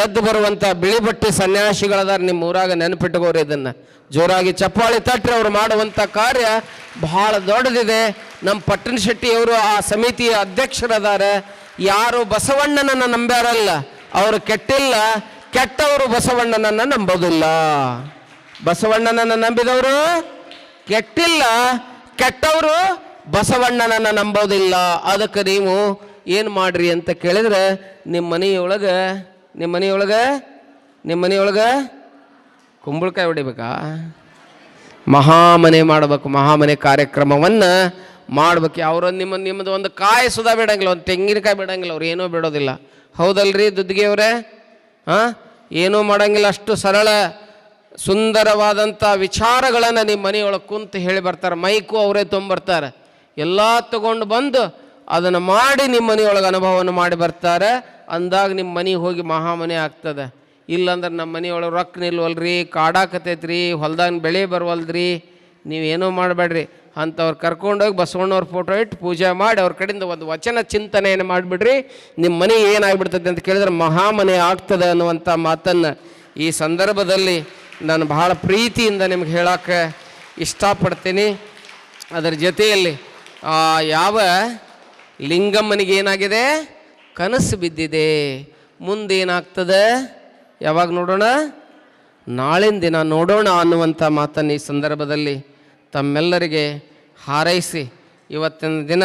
ಎದ್ದು ಬರುವಂಥ ಬಿಳಿ ಬಟ್ಟೆ ಸನ್ಯಾಸಿಗಳದಾರ ನಿಮ್ಮ ಊರಾಗ, ನೆನಪಿಟ್ಟುಕೋರಿ. ಇದನ್ನು ಜೋರಾಗಿ ಚಪ್ಪಾಳಿ ತಟ್ರಿ. ಅವರು ಮಾಡುವಂಥ ಕಾರ್ಯ ಬಹಳ ದೊಡ್ಡದಿದೆ. ನಮ್ಮ ಪಟ್ಟಣ ಶೆಟ್ಟಿಯವರು ಆ ಸಮಿತಿಯ ಅಧ್ಯಕ್ಷರದಾರ. ಯಾರು ಬಸವಣ್ಣನನ್ನು ನಂಬ್ಯಾರಲ್ಲ ಅವರು ಕೆಟ್ಟಿಲ್ಲ, ಕೆಟ್ಟವರು ಬಸವಣ್ಣನನ್ನು ನಂಬೋದಿಲ್ಲ. ಬಸವಣ್ಣನನ್ನು ನಂಬಿದವರು ಕೆಟ್ಟಿಲ್ಲ, ಕೆಟ್ಟವರು ಬಸವಣ್ಣನನ್ನು ನಂಬೋದಿಲ್ಲ. ಅದಕ್ಕೆ ನೀವು ಏನು ಮಾಡ್ರಿ ಅಂತ ಕೇಳಿದ್ರೆ, ನಿಮ್ಮ ಮನೆಯೊಳಗೆ ಕುಂಬಳಕಾಯಿ ಹೊಡಿಬೇಕಾ? ಮಹಾಮನೆ ಮಾಡಬೇಕು. ಮಹಾಮನೆ ಕಾರ್ಯಕ್ರಮವನ್ನು ಮಾಡ್ಬೇಕು. ಅವರು ನಿಮ್ಮದು ಒಂದು ಕಾಯಿ ಸುಧಾ ಬಿಡಂಗಿಲ್ಲ, ಒಂದು ತೆಂಗಿನಕಾಯಿ ಬಿಡಂಗಿಲ್ಲ, ಅವ್ರು ಏನೂ ಬಿಡೋದಿಲ್ಲ. ಹೌದಲ್ರಿ ದುದ್ದಿಗೆಯವರೇ? ಹಾಂ, ಏನೂ ಮಾಡಂಗಿಲ್ಲ. ಅಷ್ಟು ಸರಳ ಸುಂದರವಾದಂಥ ವಿಚಾರಗಳನ್ನು ನಿಮ್ಮ ಮನೆಯೊಳಗೆ ಕುಂತು ಹೇಳಿ ಬರ್ತಾರೆ. ಮೈಕು ಅವರೇ ತೊಗೊಂಬರ್ತಾರೆ. ಎಲ್ಲ ತಗೊಂಡು ಬಂದು ಅದನ್ನು ಮಾಡಿ ನಿಮ್ಮ ಮನೆಯೊಳಗೆ ಅನುಭವವನ್ನು ಮಾಡಿ ಬರ್ತಾರೆ. ಅಂದಾಗ ನಿಮ್ಮ ಮನೆಗೆ ಹೋಗಿ ಮಹಾಮನೆ ಆಗ್ತದೆ. ಇಲ್ಲಾಂದ್ರೆ ನಮ್ಮ ಮನೆಯೊಳಗೆ ರೊಕ್ಕ ನಿಲ್ವಲ್ರಿ, ಕಾಡಾಕತೈತ್ರಿ, ಹೊಲ್ದಾಗ ಬೆಳೆ ಬರ್ವಲ್ದ್ರಿ, ನೀವೇನೂ ಮಾಡಬೇಡ್ರಿ. ಅಂಥವ್ರು ಕರ್ಕೊಂಡೋಗಿ ಬಸವಣ್ಣವ್ರ ಫೋಟೋ ಇಟ್ಟು ಪೂಜೆ ಮಾಡಿ ಅವ್ರ ಕಡೆಯಿಂದ ಒಂದು ವಚನ ಚಿಂತನೆಯನ್ನು ಮಾಡಿಬಿಡ್ರಿ. ನಿಮ್ಮ ಮನೆ ಏನಾಗ್ಬಿಡ್ತದೆ ಅಂತ ಕೇಳಿದ್ರೆ ಮಹಾಮನೆ ಆಗ್ತದೆ ಅನ್ನುವಂಥ ಮಾತನ್ನು ಈ ಸಂದರ್ಭದಲ್ಲಿ ನಾನು ಬಹಳ ಪ್ರೀತಿಯಿಂದ ನಿಮ್ಗೆ ಹೇಳೋಕ್ಕೆ ಇಷ್ಟಪಡ್ತೀನಿ. ಅದರ ಜೊತೆಯಲ್ಲಿ ಯಾವ ಲಿಂಗಮ್ಮನಿಗೆ ಏನಾಗಿದೆ, ಕನಸು ಬಿದ್ದಿದೆ. ಮುಂದೇನಾಗ್ತದೆ ಯಾವಾಗ ನೋಡೋಣ? ನಾಳಿನ ದಿನ ನೋಡೋಣ ಅನ್ನುವಂಥ ಮಾತನ್ನು ಈ ಸಂದರ್ಭದಲ್ಲಿ ತಮ್ಮೆಲ್ಲರಿಗೆ ಹಾರೈಸಿ ಇವತ್ತಿನ ದಿನ